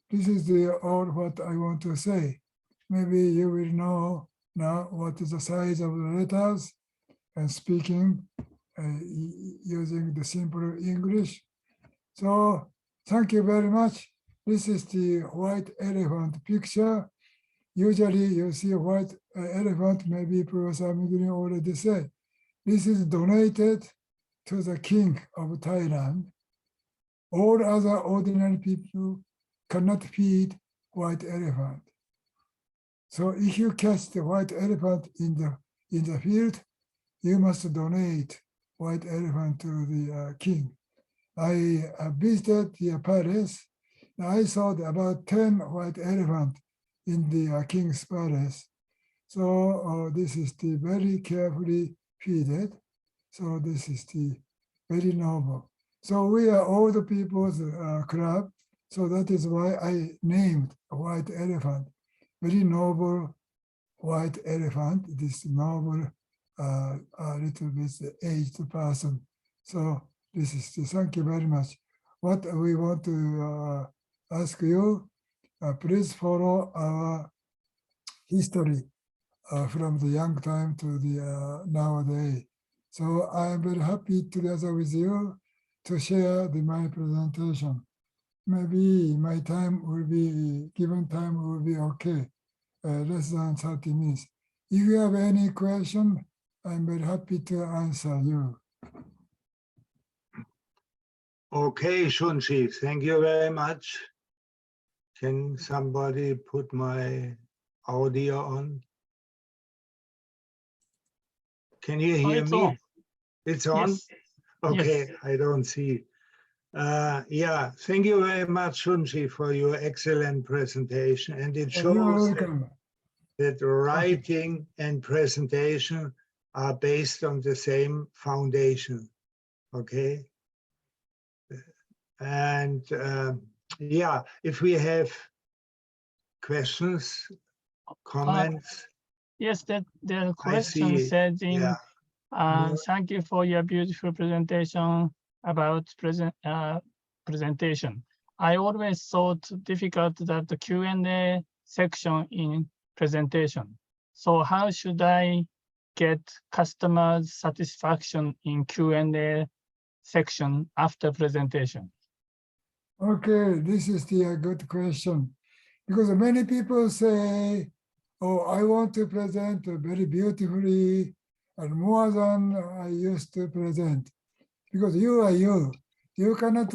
this is all what I want to say. Maybe you will know now what is the size of the letters and speaking using the simple English. So thank you very much. This is the white elephant picture. Usually you see a white elephant, maybe Professor Miguni already said. This is donated to the king of Thailand. All other ordinary people cannot feed white elephant. So if you catch the white elephant in the field, you must donate white elephant to the king. I visited the palace. I saw about 10 white elephants in the king's palace. So this is the very carefully feeded. So this is the very noble. So we are all the people's club. So that is why I named a white elephant. Very noble white elephant. This noble, a little bit aged person. So this is the, thank you very much. What we want to ask you, please follow our history from the young time to the nowadays. So I am very happy together with you to share my presentation. Maybe my time will be, given time will be okay, less than 30 minutes. If you have any question, I'm very happy to answer you. Okay, Shunshi, thank you very much. Can somebody put my audio on? Can you hear me? It's on? Yes. Okay, Yes. I don't see. Yeah, thank you very much, Shunji, for your excellent presentation. And it You're shows welcome. that writing and presentation are based on the same foundation. Okay. And yeah, if we have questions, comments, Yes, the I question see. says Yeah. thank you for your beautiful presentation about presentation. I always thought difficult that the Q&A section in presentation. So how should I get customers' satisfaction in Q&A section after presentation? Okay, this is the good question. Because many people say, oh, I want to present very beautifully and more than I used to present. Because you are you. You cannot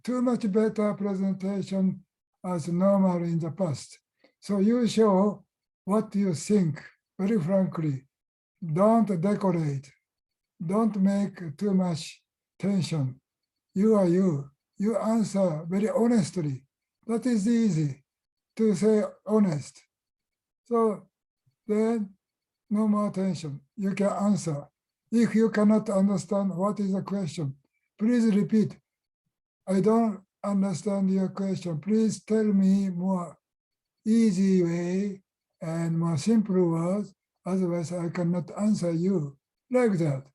too much better presentation as normal in the past. So you show what you think, very frankly. Don't decorate. Don't make too much tension. You are you. You answer very honestly. That is easy to say honest. So then no more tension. You can answer. If you cannot understand what is the question, please repeat. I don't understand your question. Please tell me more easy way and more simple words. Otherwise, I cannot answer you like that.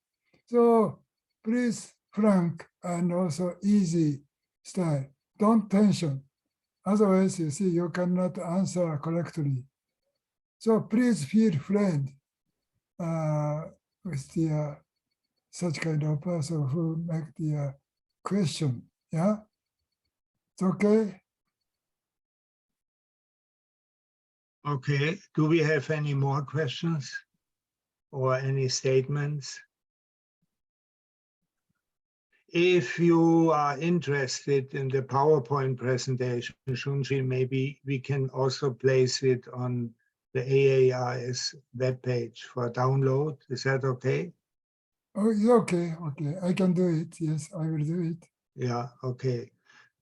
So please frank and also easy style. Don't tension. Otherwise, you see, you cannot answer correctly. So please feel friend with the such kind of person who make the question. Yeah, it's okay. Okay. Do we have any more questions or any statements? If you are interested in the PowerPoint presentation, Shunji, maybe we can also place it on the AARS webpage for download. Is that okay? Oh, it's okay. Okay, I can do it. Yes, I will do it. Yeah, okay.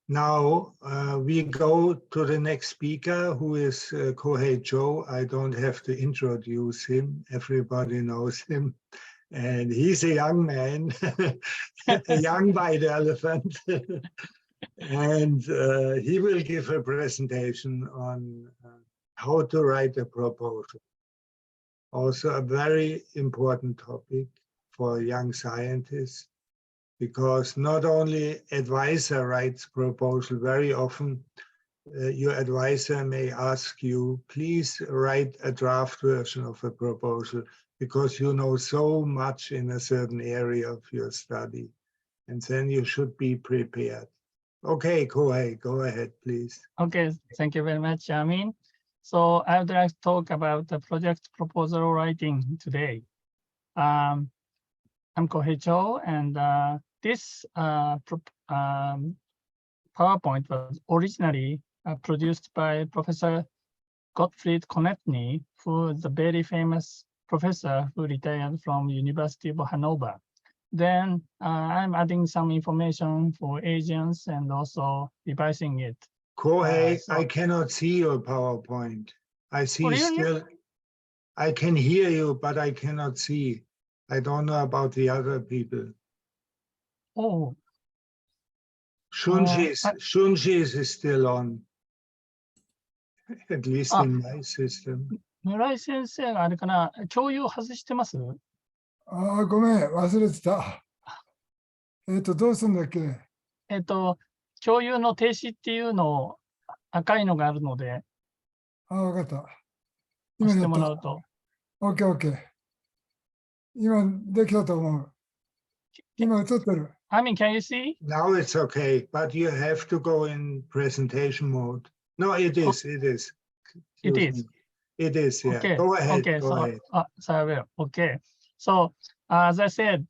Now we go to the next speaker, who is Kohei Cho. I don't have to introduce him. Everybody knows him. And he's a young man, a young white elephant. And he will give a presentation on how to write a proposal. Also a very important topic for young scientists, because not only advisor writes proposal, very often your advisor may ask you, please write a draft version of a proposal, because you know so much in a certain area of your study, and then you should be prepared. Okay, Kohei, go ahead, please. Okay, thank you very much, Amin. So I would like to talk about the project proposal writing today. I'm Kohei Cho, and this PowerPoint was originally produced by Professor Gottfried Konecny, who is a very famous professor who retired from University of Hanover. Then I'm adding some information for agents and also revising it. Kohei, I cannot see your PowerPoint. I see really? still, I can hear you, but I cannot see. I don't know about the other people. Oh. Shunji's is still on, at least in my system. 村井先生があれかな、共有外してます？ああ、ごめん、忘れてた。どうすんだっけ？共有の停止っていうの赤いのがあるので。ああ、わかった。押してもらうと。OK、OK。今できたと思う。今映ってる。I mean, can you see? Now it's okay, but you have to go in presentation mode. No, it is. It is. It is. It is. Yeah. Okay. Go ahead. Okay. Go ahead. So I will. Okay. So as I said,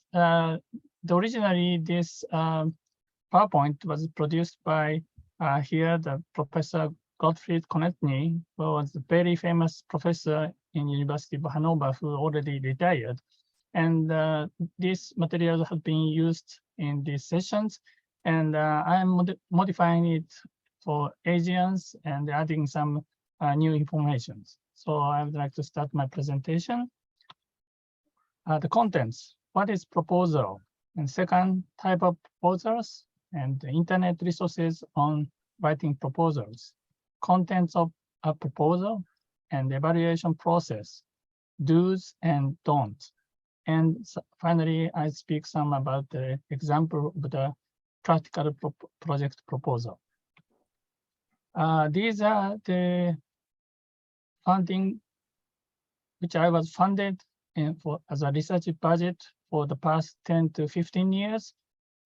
originally this PowerPoint was produced by here the Professor Gottfried Konecny, who was a very famous professor in University of Hanover, who already retired. And these materials have been used in these sessions, and I'm modifying it for Asians and adding some new information. So I would like to start my presentation. The contents, what is proposal? And second type of proposals, and the internet resources on writing proposals, contents of a proposal, and the evaluation process, do's and don'ts. And finally, I speak some about the example of the practical project proposal. These are the funding which I was funded as a research budget for the past 10 to 15 years.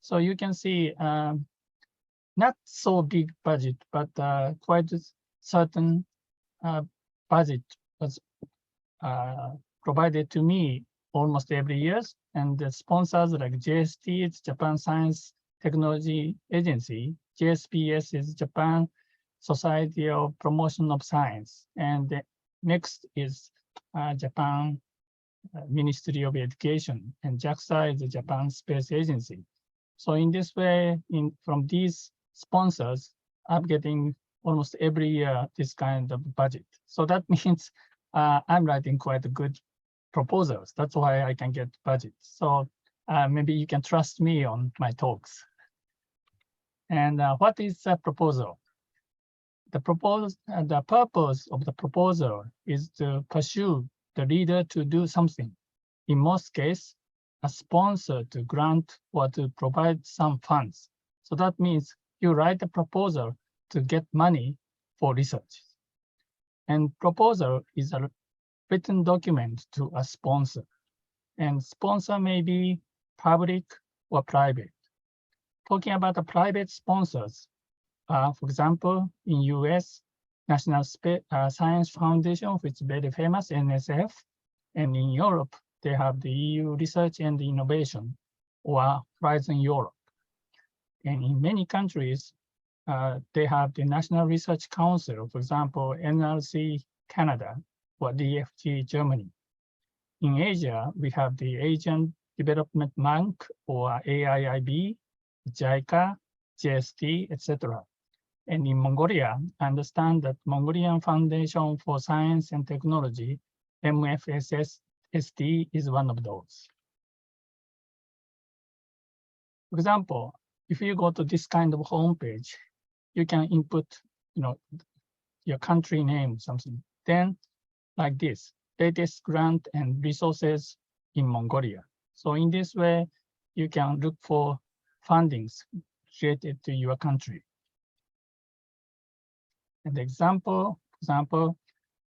So you can see not so big budget, but quite certain budget was provided to me almost every year. And the sponsors like JST, it's Japan Science Technology Agency. JSPS is Japan Society of Promotion of Science. And the next is Japan Ministry of Education, and JAXA is the Japan Space Agency. So in this way, from these sponsors, I'm getting almost every year this kind of budget. So that means I'm writing quite good proposals. That's why I can get budget. So maybe you can trust me on my talks. And what is a proposal? The purpose of the proposal is to pursue the reader to do something. In most cases, a sponsor to grant or to provide some funds. So that means you write a proposal to get money for research. And proposal is a written document to a sponsor. And sponsor may be public or private. Talking about the private sponsors, for example, in US, National Science Foundation, which is very famous, NSF, and in Europe, they have the EU Research and Innovation, or Horizon Europe. And in many countries, they have the National Research Council, for example, NRC Canada, or DFG Germany. In Asia, we have the Asian Development Bank, or AIIB, JICA, JST, etc. And in Mongolia, I understand that Mongolian Foundation for Science and Technology, MFSSD, is one of those. For example, if you go to this kind of homepage, you can input, your country name, something. Then, like this, latest grant and resources in Mongolia. So in this way, you can look for fundings related to your country. An example,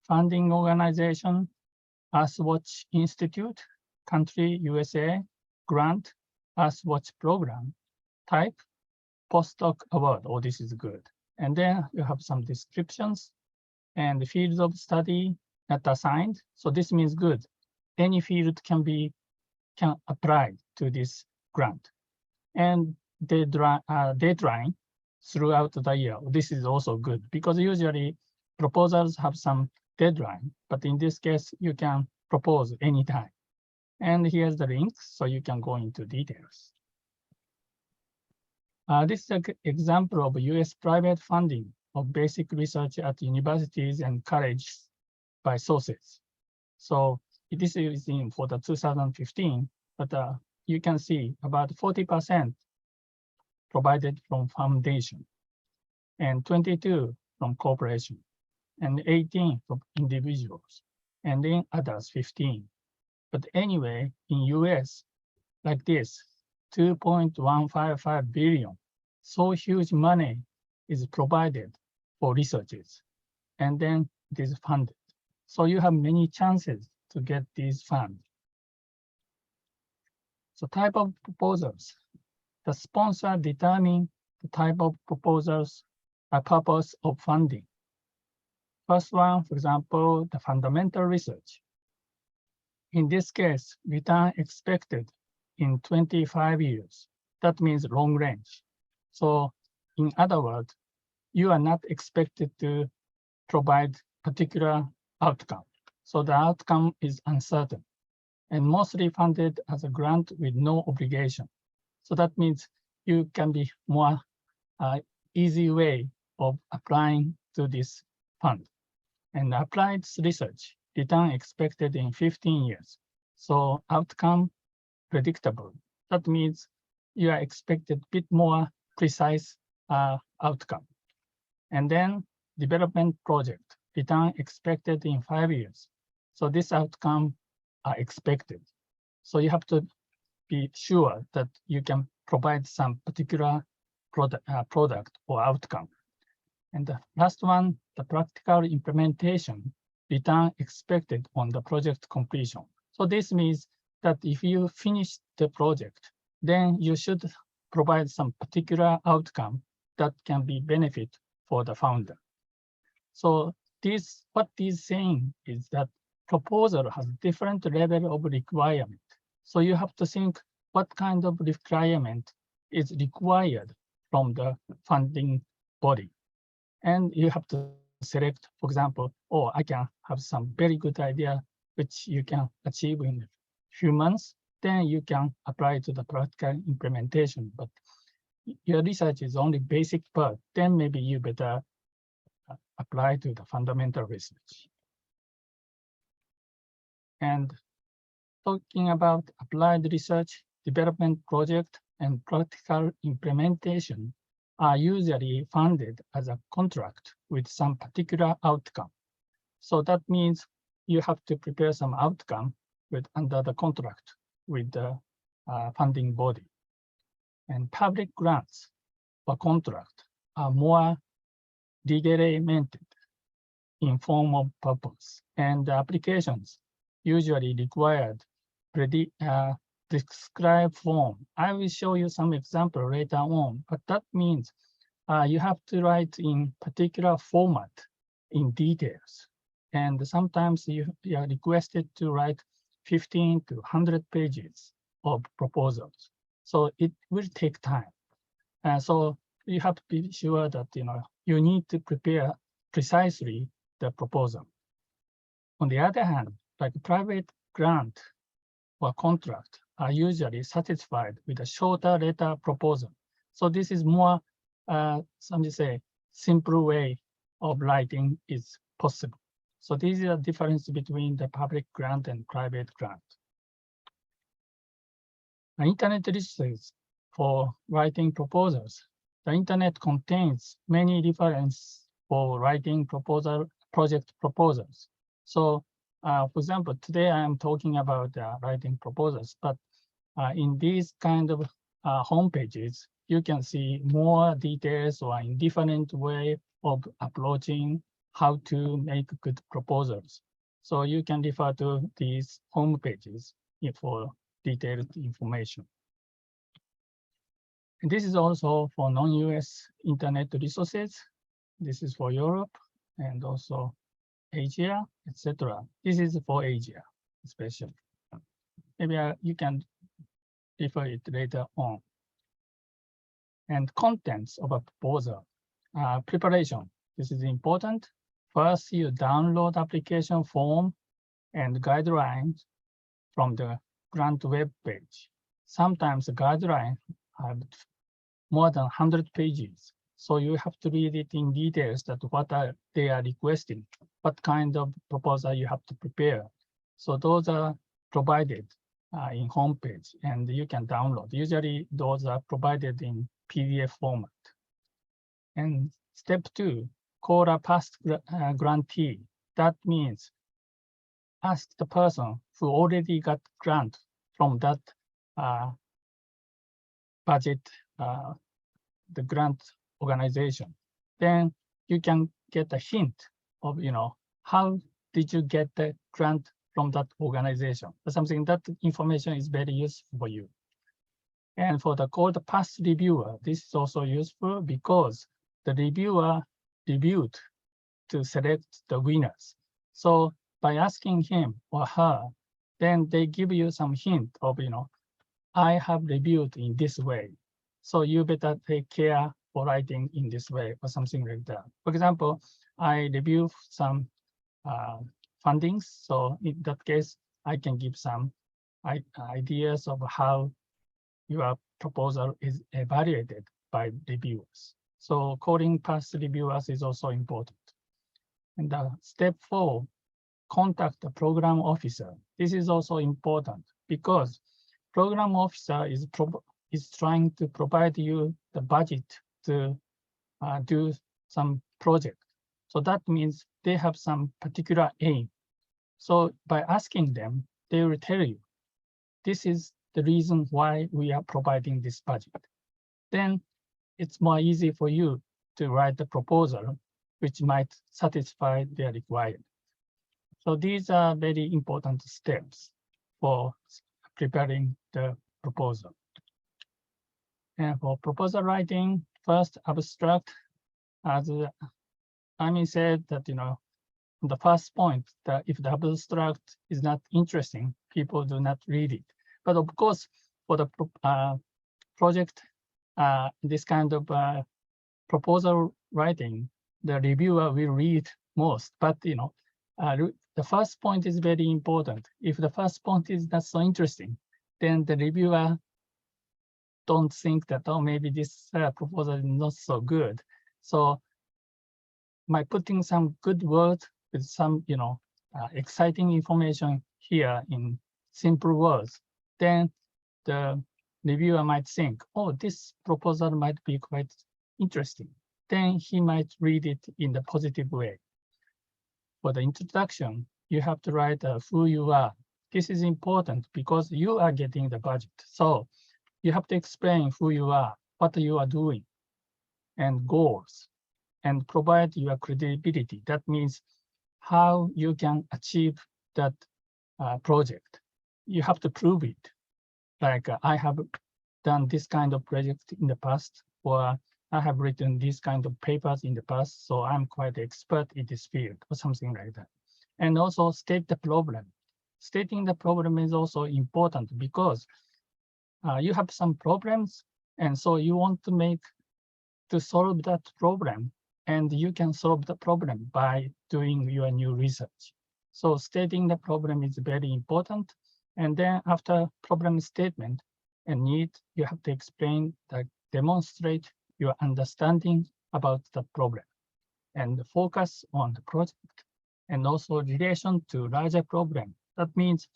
funding organization, Earthwatch Institute, country USA, grant, Earthwatch program, type, postdoc award. Oh, this is good. And then you have some descriptions and the fields of study that are assigned. So this means good. Any field can apply to this grant. And deadline throughout the year. This is also good because usually proposals have some deadline, but in this case, you can propose anytime. And here's the link, so you can go into details. This is an example of US private funding of basic research at universities and colleges by sources. So this is for the 2015, but you can see about 40% provided from foundation, and 22 from corporation, and 18 from individuals, and then others 15. But anyway, in US, like this, 2.155 billion, so huge money is provided for researchers, and then it is funded. So you have many chances to get these funds. So type of proposals. The sponsor determines the type of proposals, a purpose of funding. First one, for example, the fundamental research. In this case, return expected in 25 years. That means long range. So in other words, you are not expected to provide particular outcome. So the outcome is uncertain. and mostly funded as a grant with no obligation. So that means you can be more easy way of applying to this fund. And applied research, return expected in 15 years. So outcome predictable. That means you are expected a bit more precise outcome. And then development project, return expected in 5 years. So this outcome are expected. So you have to be sure that you can provide some particular product or outcome. And the last one, the practical implementation, return expected on the project completion. So this means that if you finish the project, then you should provide some particular outcome that can be benefit for the founder. So what this is saying is that proposal has different level of requirement. So you have to think what kind of requirement is required from the funding body. And you have to select, for example, oh, I can have some very good idea which you can achieve in a few months, then you can apply to the practical implementation. But your research is only basic part, then maybe you better apply to the fundamental research. And talking about applied research, development project, and practical implementation are usually funded as a contract with some particular outcome. So that means you have to prepare some outcome under the contract with the funding body. And public grants or contract are more regulated in form of purpose, and the applications usually required described form. I will show you some example later on, but that means you have to write in particular format in details. And sometimes you are requested to write 15 to 100 pages of proposals. So it will take time. So you have to be sure that you need to prepare precisely the proposal. On the other hand, like private grant or contract are usually satisfied with a shorter letter proposal. So this is more, simple way of writing is possible. So this is a difference between the public grant and private grant. Internet resources for writing proposals. The internet contains many references for writing project proposals. So for example, today I am talking about writing proposals, but in these kind of home pages, you can see more details or in different way of approaching how to make good proposals. So you can refer to these home pages for detailed information. And this is also for non-US internet resources. This is for Europe and also Asia, etc. This is for Asia, especially. Maybe you can refer it later on. And contents of a proposal. Preparation. This is important. First, you download application form and guidelines from the grant web page. Sometimes the guidelines have more than 100 pages. So you have to read it in details that they are requesting, what kind of proposal you have to prepare. So those are provided in homepage and you can download. Usually those are provided in PDF format. And step 2, call a past grantee. That means ask the person who already got grant from that budget, the grant organization. Then you can get a hint of, how did you get the grant from that organization? Something that information is very useful for you. And for the called past reviewer, this is also useful because the reviewer reviewed to select the winners. So by asking him or her, then they give you some hint of, I have reviewed in this way. So you better take care for writing in this way or something like that. For example, I review some fundings. So in that case, I can give some ideas of how your proposal is evaluated by reviewers. So calling past reviewers is also important. And step 4, contact the program officer. This is also important because program officer is trying to provide you the budget to do some project. So that means they have some particular aim. So by asking them, they will tell you, this is the reason why we are providing this budget. Then it's more easy for you to write the proposal, which might satisfy their requirement. So these are very important steps for preparing the proposal. And for proposal writing, first abstract, as Amy said that, the first point that if the abstract is not interesting, people do not read it. But of course, for the project, this kind of proposal writing, the reviewer will read most. But the first point is very important. If the first point is not so interesting, then the reviewer don't think that, oh, maybe this proposal is not so good. So by putting some good words with some, exciting information here in simple words, then the reviewer might think, oh, this proposal might be quite interesting. Then he might read it in the positive way. For the introduction, you have to write who you are. This is important because you are getting the budget. So you have to explain who you are, what you are doing, and goals, and provide your credibility. That means how you can achieve that project. You have to prove it. Like I have done this kind of project in the past, or I have written these kind of papers in the past, so I'm quite expert in this field, or something like that. And also state the problem. Stating the problem is also important because you have some problems, and so you want to solve that problem, and you can solve the problem by doing your new research. So stating the problem is very important. And then after problem statement and need, you have to explain, demonstrate your understanding about the problem and focus on the project and also relation to larger problem. That means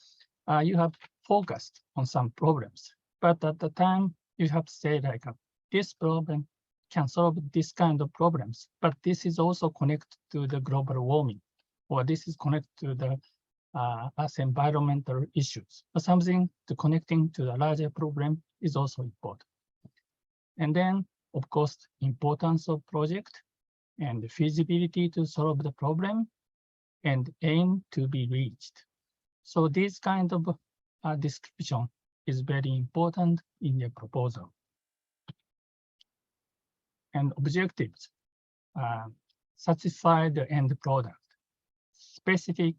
you have focused on some problems, but at the time you have to say like this problem can solve this kind of problems, but this is also connected to the global warming, or this is connected to the as environmental issues, or something to connecting to the larger problem is also important. And then, of course, importance of project and the feasibility to solve the problem and aim to be reached. So this kind of description is very important in the proposal. And objectives satisfy the end product. Specific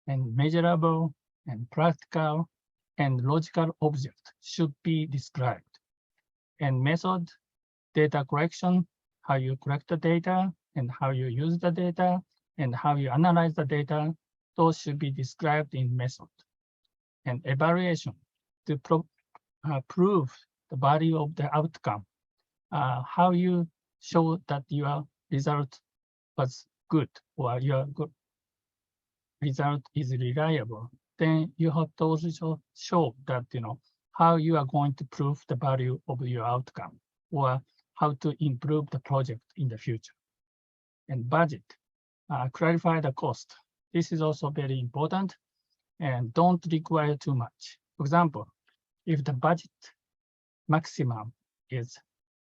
and measurable and practical and logical object should be described. And method, data collection, how you collect the data and how you use the data and how you analyze the data, those should be described in method. And evaluation, to prove the value of the outcome, how you show that your result was good or your good result is reliable, then you have to also show that, how you are going to prove the value of your outcome or how to improve the project in the future. And budget, clarify the cost. This is also very important and don't require too much. For example, if the budget maximum is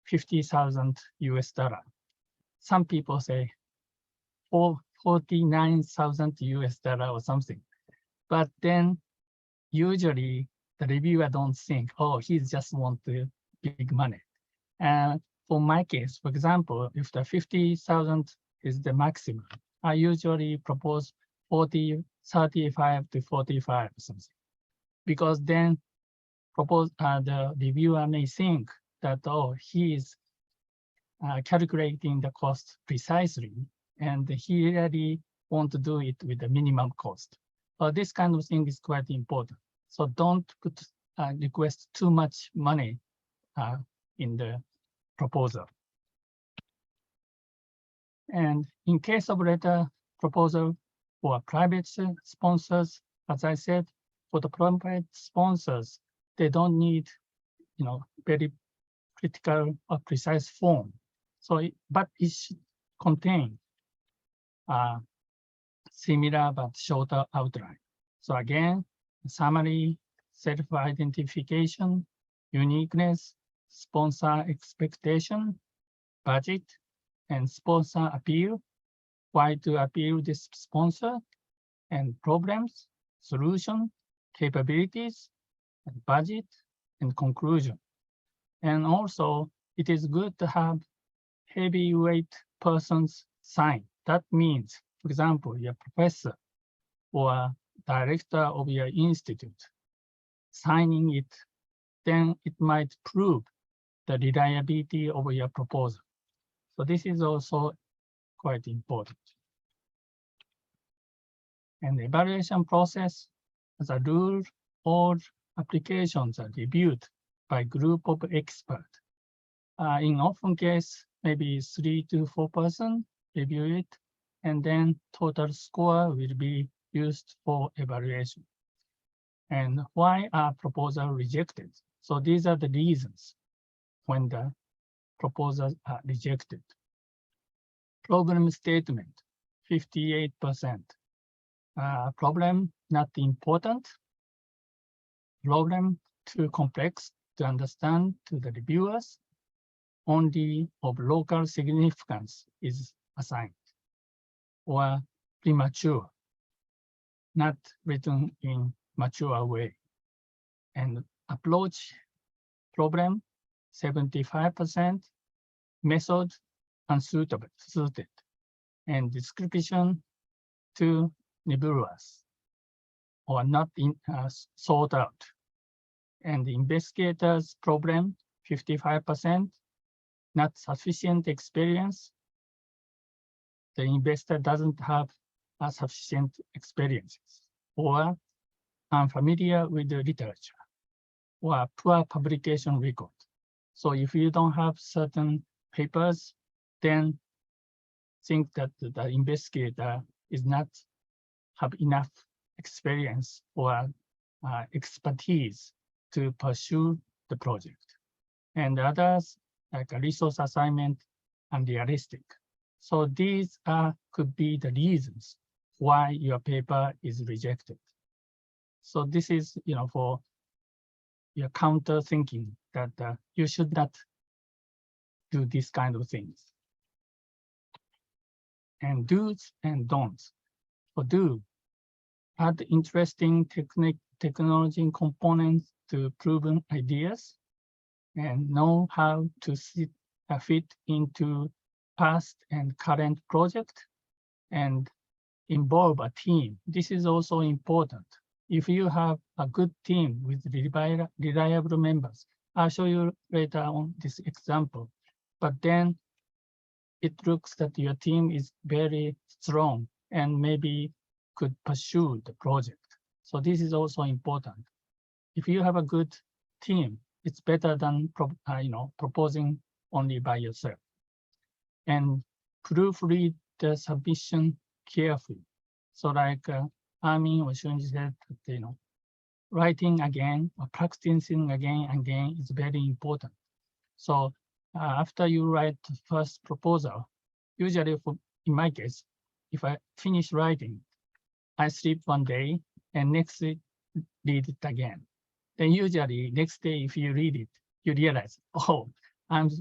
50,000 US dollar, some people say 49,000 US dollar or something. But then usually the reviewer don't think, oh, he just want the big money. And for my case, for example, if the 50,000 is the maximum, I usually propose 35 to 45 or something. Because then the reviewer may think that, oh, he is calculating the cost precisely, and he really want to do it with the minimum cost. This kind of thing is quite important. So don't put request too much money in the proposal. And in case of letter proposal for private sponsors, as I said, for the private sponsors, they don't need, very critical or precise form. So, but it should contain similar but shorter outline. So again, summary, self-identification, uniqueness, sponsor expectation, budget, and sponsor appeal, why to appeal this sponsor, and problems, solution, capabilities, and budget, and conclusion. And also, it is good to have heavyweight persons sign. That means, for example, your professor or director of your institute signing it, then it might prove the reliability of your proposal. So this is also quite important. And the evaluation process, as a rule, all applications are reviewed by a group of experts. In often case, maybe 3 to 4 persons review it, and then total score will be used for evaluation. And why are proposals rejected? So these are the reasons when the proposals are rejected. Problem statement, 58%. Problem not important. Problem too complex to understand to the reviewers. Only of local significance is assigned. Or premature, not written in mature way. And approach problem, 75%, method unsuitable, suited, and description too nebulous or not sought out. And the investigators problem, 55%, not sufficient experience. The investor doesn't have sufficient experiences, or unfamiliar with the literature, or poor publication record. So if you don't have certain papers, then think that the investigator is not have enough experience or expertise to pursue the project. And others, like a resource assignment, unrealistic. So these could be the reasons why your paper is rejected. So this is, for your counter thinking that you should not do this kind of things. And do's and don'ts. For do, add interesting technology components to proven ideas, and know how to fit into past and current project, and involve a team. This is also important. If you have a good team with reliable members, I'll show you later on this example, but then it looks that your team is very strong and maybe could pursue the project. So this is also important. If you have a good team, it's better than proposing only by yourself. And proofread the submission carefully. So like Armin or Shunji said, writing again or practicing again and again is very important. So after you write the first proposal, usually in my case, if I finish writing, I sleep one day and next day read it again. Then usually next day, if you read it, you realize, oh, I'm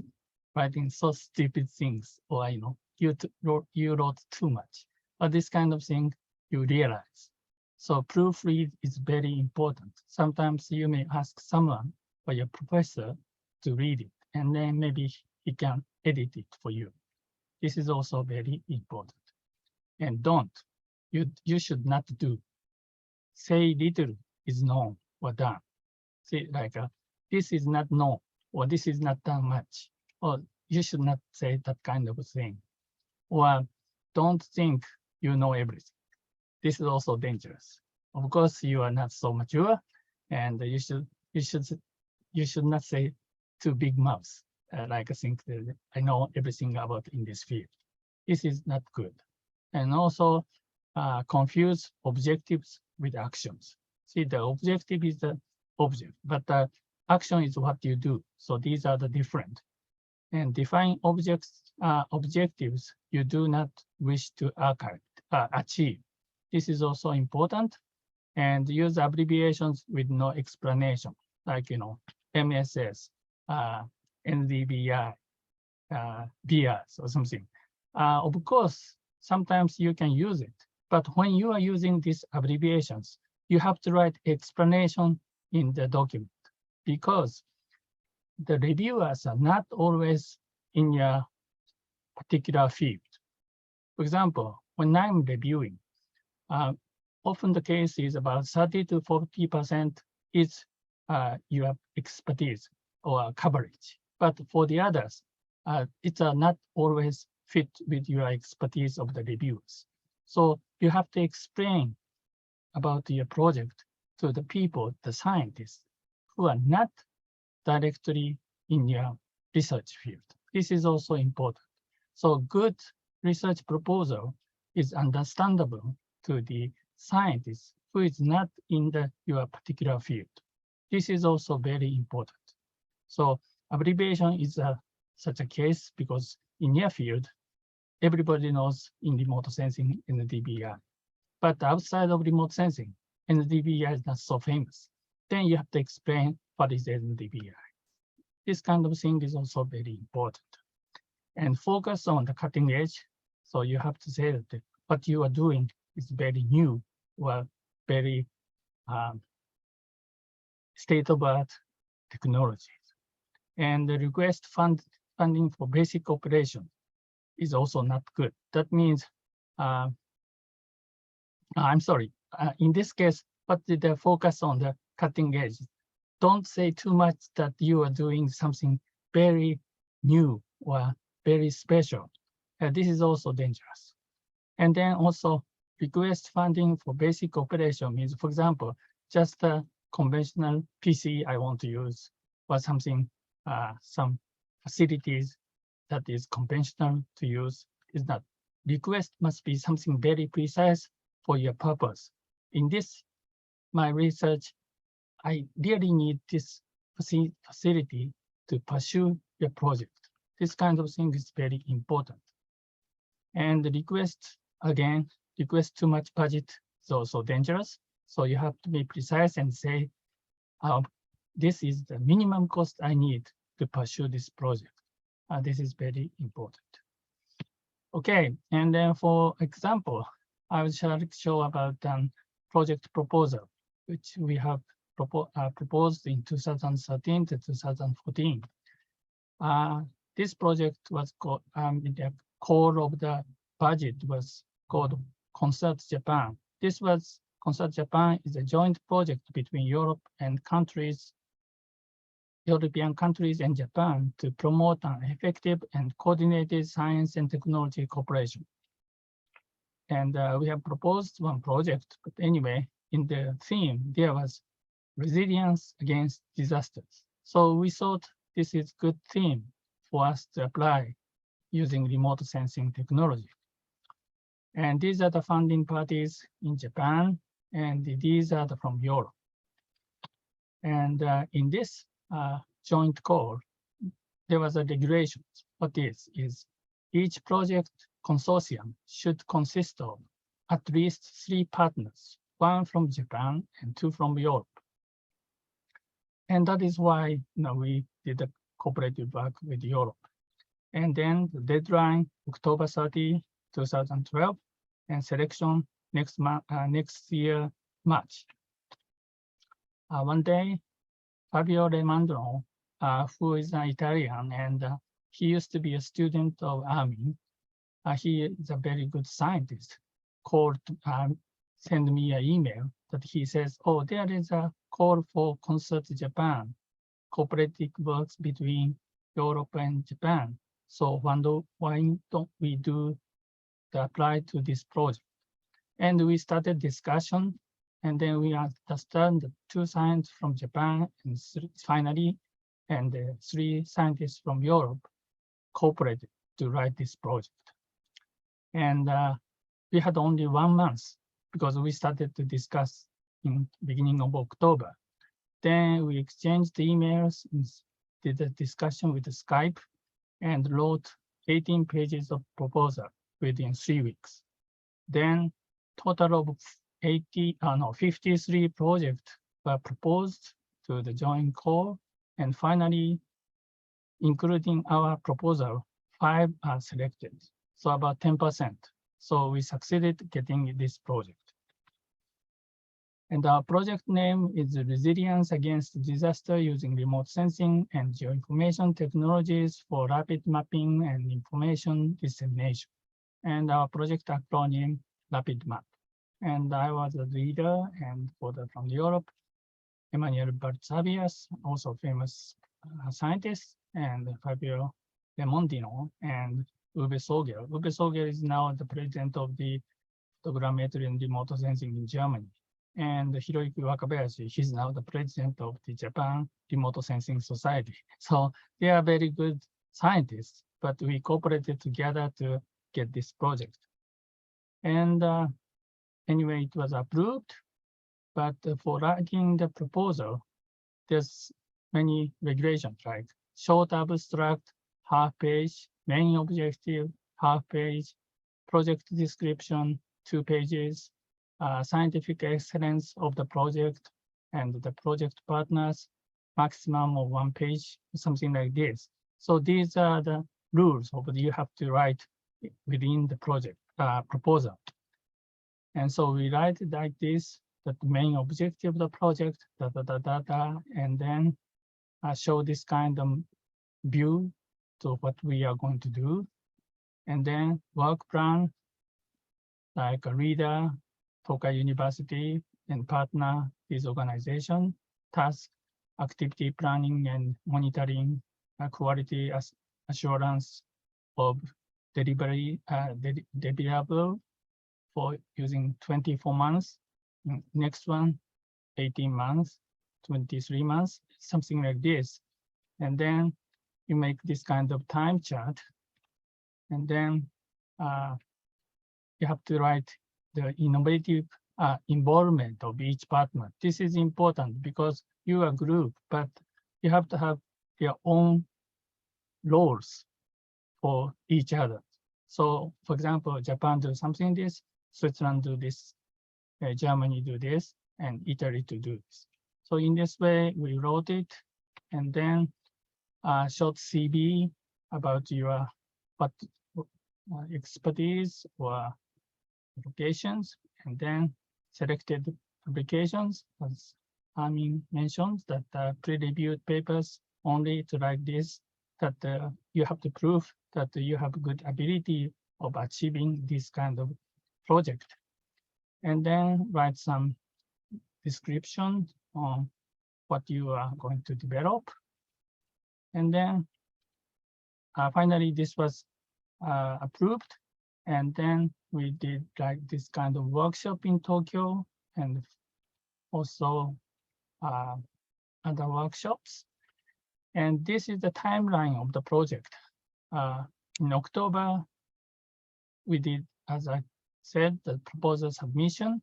writing so stupid things, or you wrote too much. But this kind of thing you realize. So proofread is very important. Sometimes you may ask someone or your professor to read it, and then maybe he can edit it for you. This is also very important. And don't, you should not do. Say little is known or done. Say like, this is not known, or this is not done much, or you should not say that kind of thing. Or don't think you know everything. This is also dangerous. Of course, you are not so mature, And you should not say too big mouths, like I think that I know everything about in this field. This is not good. And also confuse objectives with actions. See, the objective is the object, but the action is what you do. So these are the different. And define objectives you do not wish to achieve. This is also important. And use abbreviations with no explanation, like, MSS, NDBI, BRs or something. Of course, sometimes you can use it, but when you are using these abbreviations, you have to write explanation in the document, because the reviewers are not always in your particular field. For example, when I'm reviewing, often the case is about 30 to 40% is your expertise or coverage. But for the others, it's not always fit with your expertise of the reviewers. So you have to explain about your project to the people, the scientists, who are not directly in your research field. This is also important. So good research proposal is understandable to the scientist who is not in your particular field. This is also very important. So abbreviation is such a case because in your field, everybody knows in remote sensing NDBI. But outside of remote sensing, NDBI is not so famous. Then you have to explain what is NDBI. This kind of thing is also very important. And focus on the cutting edge. So you have to say that what you are doing is very new or very state-of-the-art technologies. And the request funding for basic operation is also not good. That means, I'm sorry, in this case, but the focus on the cutting edge. Don't say too much that you are doing something very new or very special. This is also dangerous. And then also request funding for basic operation means, for example, just a conventional PC I want to use or something, some facilities that is conventional to use is not. Request must be something very precise for your purpose. In this, my research, I really need this facility to pursue your project. This kind of thing is very important. And the request, again, request too much budget is also dangerous. So you have to be precise and say, this is the minimum cost I need to pursue this project. This is very important. Okay, and then for example, I will show about project proposal, which we have proposed in 2013 to 2014. This project was called, the core of the budget was called Concert Japan. This was Concert Japan is a joint project between Europe and European countries and Japan to promote an effective and coordinated science and technology cooperation. And we have proposed one project, but anyway, in the theme, there was resilience against disasters. So we thought this is good theme for us to apply using remote sensing technology. And these are the funding parties in Japan, and these are from Europe. And in this joint call, there was a regulation. What is each project consortium should consist of at least 3 partners, 1 from Japan and 2 from Europe. And that is why we did a cooperative work with Europe. And then the deadline, October 30, 2012, and selection next year, March. One day, Fabio Remandro, who is an Italian, and he used to be a student of Army. He is a very good scientist, called, send me an email that he says, oh, there is a call for Concert Japan, cooperative works between Europe and Japan. So why don't we do the apply to this project? And we started discussion, And then we understand the 2 scientists from Japan, and finally, and 3 scientists from Europe cooperated to write this project. And we had only 1 month because we started to discuss in beginning of October. Then we exchanged emails, did a discussion with Skype, and wrote 18 pages of proposal within 3 weeks. Then total of 53 projects were proposed to the joint core, and finally, including our proposal, 5 are selected, so about 10%. So we succeeded getting this project. And our project name is Resilience Against Disaster Using Remote Sensing and Geoinformation Technologies for Rapid Mapping and Information Dissemination. And our project acronym, Rapid Map. And I was a leader, and from Europe, Emmanuel Bartzavias, also famous scientist, and Fabio Remondino, and Uwe Sogel. Uwe Sogel is now the president of the photogrammetry and remote sensing in Germany. And Hiroyuki Wakabayashi, he's now the president of the Japan Remote Sensing Society. So they are very good scientists, but we cooperated together to get this project. And anyway, it was approved, but for writing the proposal, there's many regulations like short abstract, half page, main objective, half page, project description, 2 pages, scientific excellence of the project and the project partners, maximum of 1 page, something like this. So these are the rules of what you have to write within the project proposal. And so we write it like this, that the main objective of the project, and then show this kind of view to what we are going to do. And then work plan, like a reader, Tokai University, and partner this organization, task, activity planning and monitoring, quality assurance of deliverable for using 24 months. Next one, 18 months, 23 months, something like this. And then you make this kind of time chart. And then you have to write the innovative involvement of each partner. This is important because you are a group, but you have to have their own roles for each other. So for example, Japan do something this, Switzerland do this, Germany do this, and Italy to do this. So in this way, we wrote it, and then short CV about your expertise or applications, and then selected publications, as Armin mentioned, that pre-reviewed papers only to like this, that you have to prove that you have good ability of achieving this kind of project. And then write some description on what you are going to develop. And then finally, this was approved. And then we did like this kind of workshop in Tokyo, and also other workshops. And this is the timeline of the project. In October, we did, as I said, the proposal submission.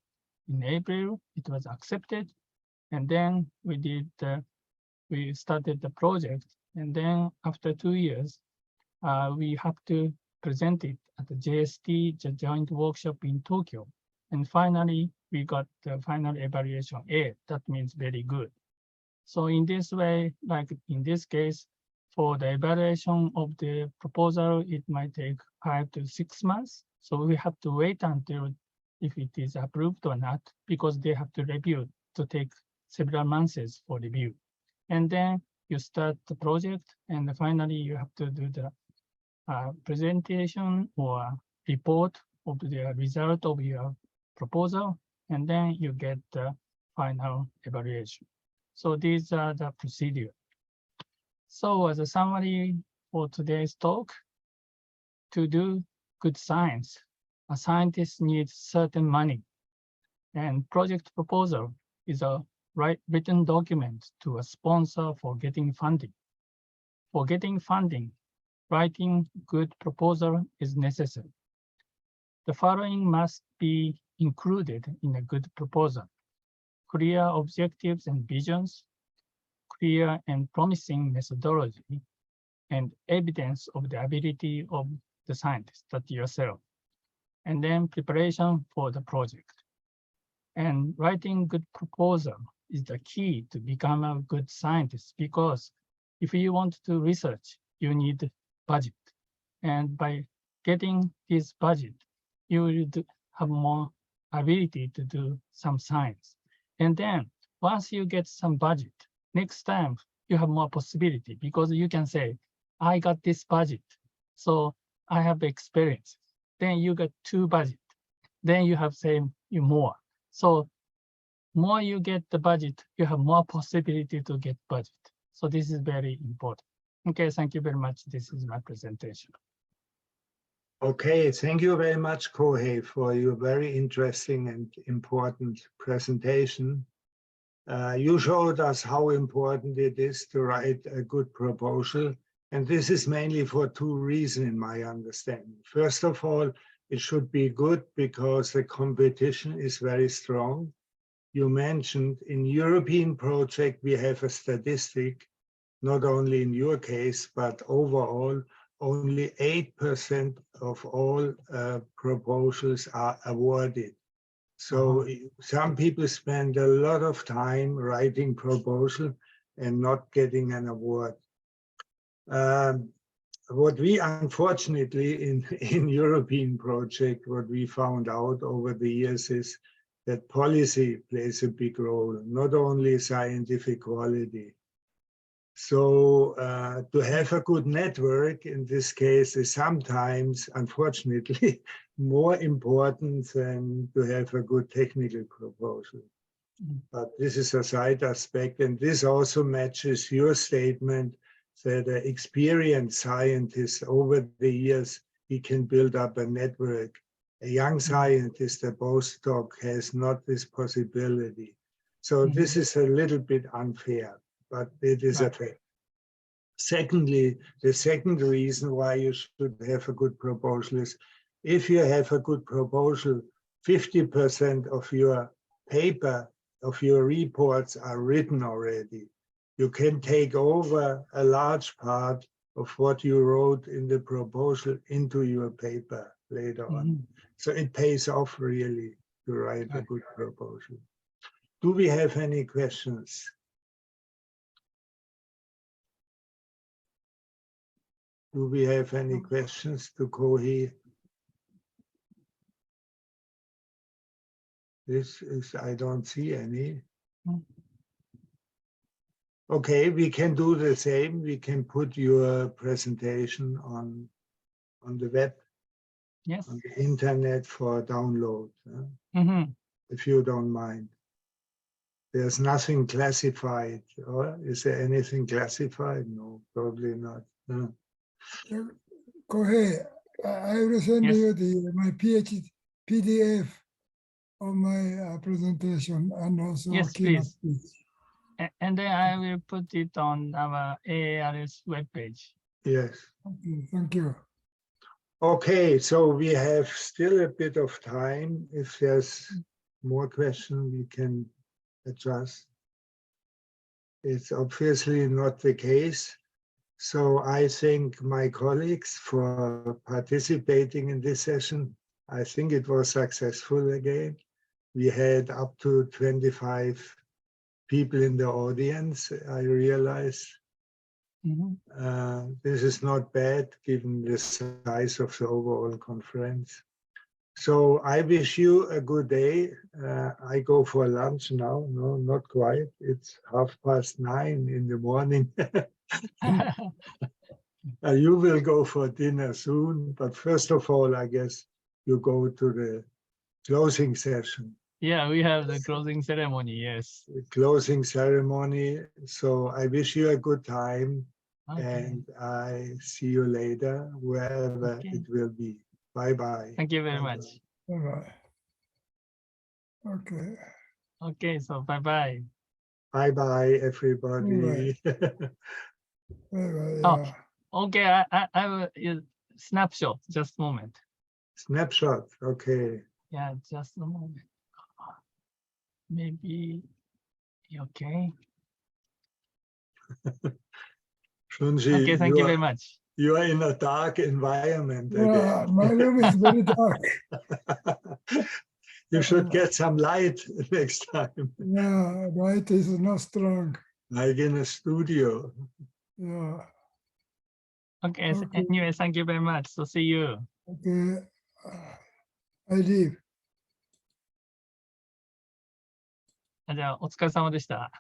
In April, it was accepted. And then we started the project. And then after 2 years, we have to present it at the JST joint workshop in Tokyo. And finally, we got the final evaluation A. That means very good. So in this way, like in this case, for the evaluation of the proposal, it might take 5 to 6 months. So we have to wait until if it is approved or not, because they have to review to take several months for review. And then you start the project, and finally you have to do the presentation or report of the result of your proposal, and then you get the final evaluation. So these are the procedure. So as a summary for today's talk, to do good science, a scientist needs certain money. And project proposal is a written document to a sponsor for getting funding. For getting funding, writing good proposal is necessary. The following must be included in a good proposal: clear objectives and visions, clear and promising methodology, and evidence of the ability of the scientist, that yourself, and then preparation for the project. And writing good proposal is the key to become a good scientist, because if you want to research, you need budget. And by getting this budget, you will have more ability to do some science. And then once you get some budget, next time you have more possibility, because you can say, I got this budget, so I have experience. Then you got 2 budget. Then you have same you more. So more you get the budget, you have more possibility to get budget. So this is very important. Okay, thank you very much. This is my presentation. Okay, thank you very much, Kohei, for your very interesting and important presentation. You showed us how important it is to write a good proposal. And this is mainly for 2 reasons in my understanding. First of all, it should be good because the competition is very strong. You mentioned in European project, we have a statistic, not only in your case, but overall, only 8% of all proposals are awarded. So some people spend a lot of time writing proposal and not getting an award. What we unfortunately in European project, what we found out over the years is that policy plays a big role, not only scientific quality. So to have a good network in this case is sometimes, unfortunately, more important than to have a good technical proposal. But this is a side aspect, and this also matches your statement that an experienced scientist over the years, he can build up a network. A young scientist, a postdoc, has not this possibility. So this is a little bit unfair, but it is a fact. Secondly, the second reason why you should have a good proposal is if you have a good proposal, 50% of your paper, of your reports are written already. You can take over a large part of what you wrote in the proposal into your paper later on. So it pays off really to write a good proposal. Do we have any questions? Do we have any questions to Kohei? This is, I don't see any. Okay, we can do the same. We can put your presentation on the web, Yes. on the internet for download, if you don't mind. There's nothing classified, or is there anything classified? No, probably not. No. Kohei, I will send you my PhD PDF of my presentation and also Yes, keynote please. speech. And then I will put it on our AARS webpage. Yes. Okay, thank you. Okay, so we have still a bit of time. If there's more questions, we can adjust. It's obviously not the case. So I thank my colleagues for participating in this session. I think it was successful again. We had up to 25 people in the audience, I realize. This is not bad given the size of the overall conference. So I wish you a good day. I go for lunch now. No, not quite. It's 9:30 in the morning. You will go for dinner soon, but first of all, I guess you go to the closing session. Yeah, we have the closing ceremony, yes. The closing ceremony. So I wish you a good time, and I see you later, wherever it will be. Bye-bye. Thank you very much. All right. Okay. Okay, so bye bye. Bye bye, everybody. Bye-bye, Oh. yeah. Okay, I will snapshot, just a moment. Snapshot. Okay. Yeah, just a moment. Maybe, okay. Shunji, Okay, thank you very much. you are in a dark environment Yeah, again. my room is very dark. You should get some light next time, Yeah, light is not strong. like in a studio. Yeah, Okay, so Okay. anyway, thank you very much. So see you. okay. I leave. じゃあ、お疲れ様でした。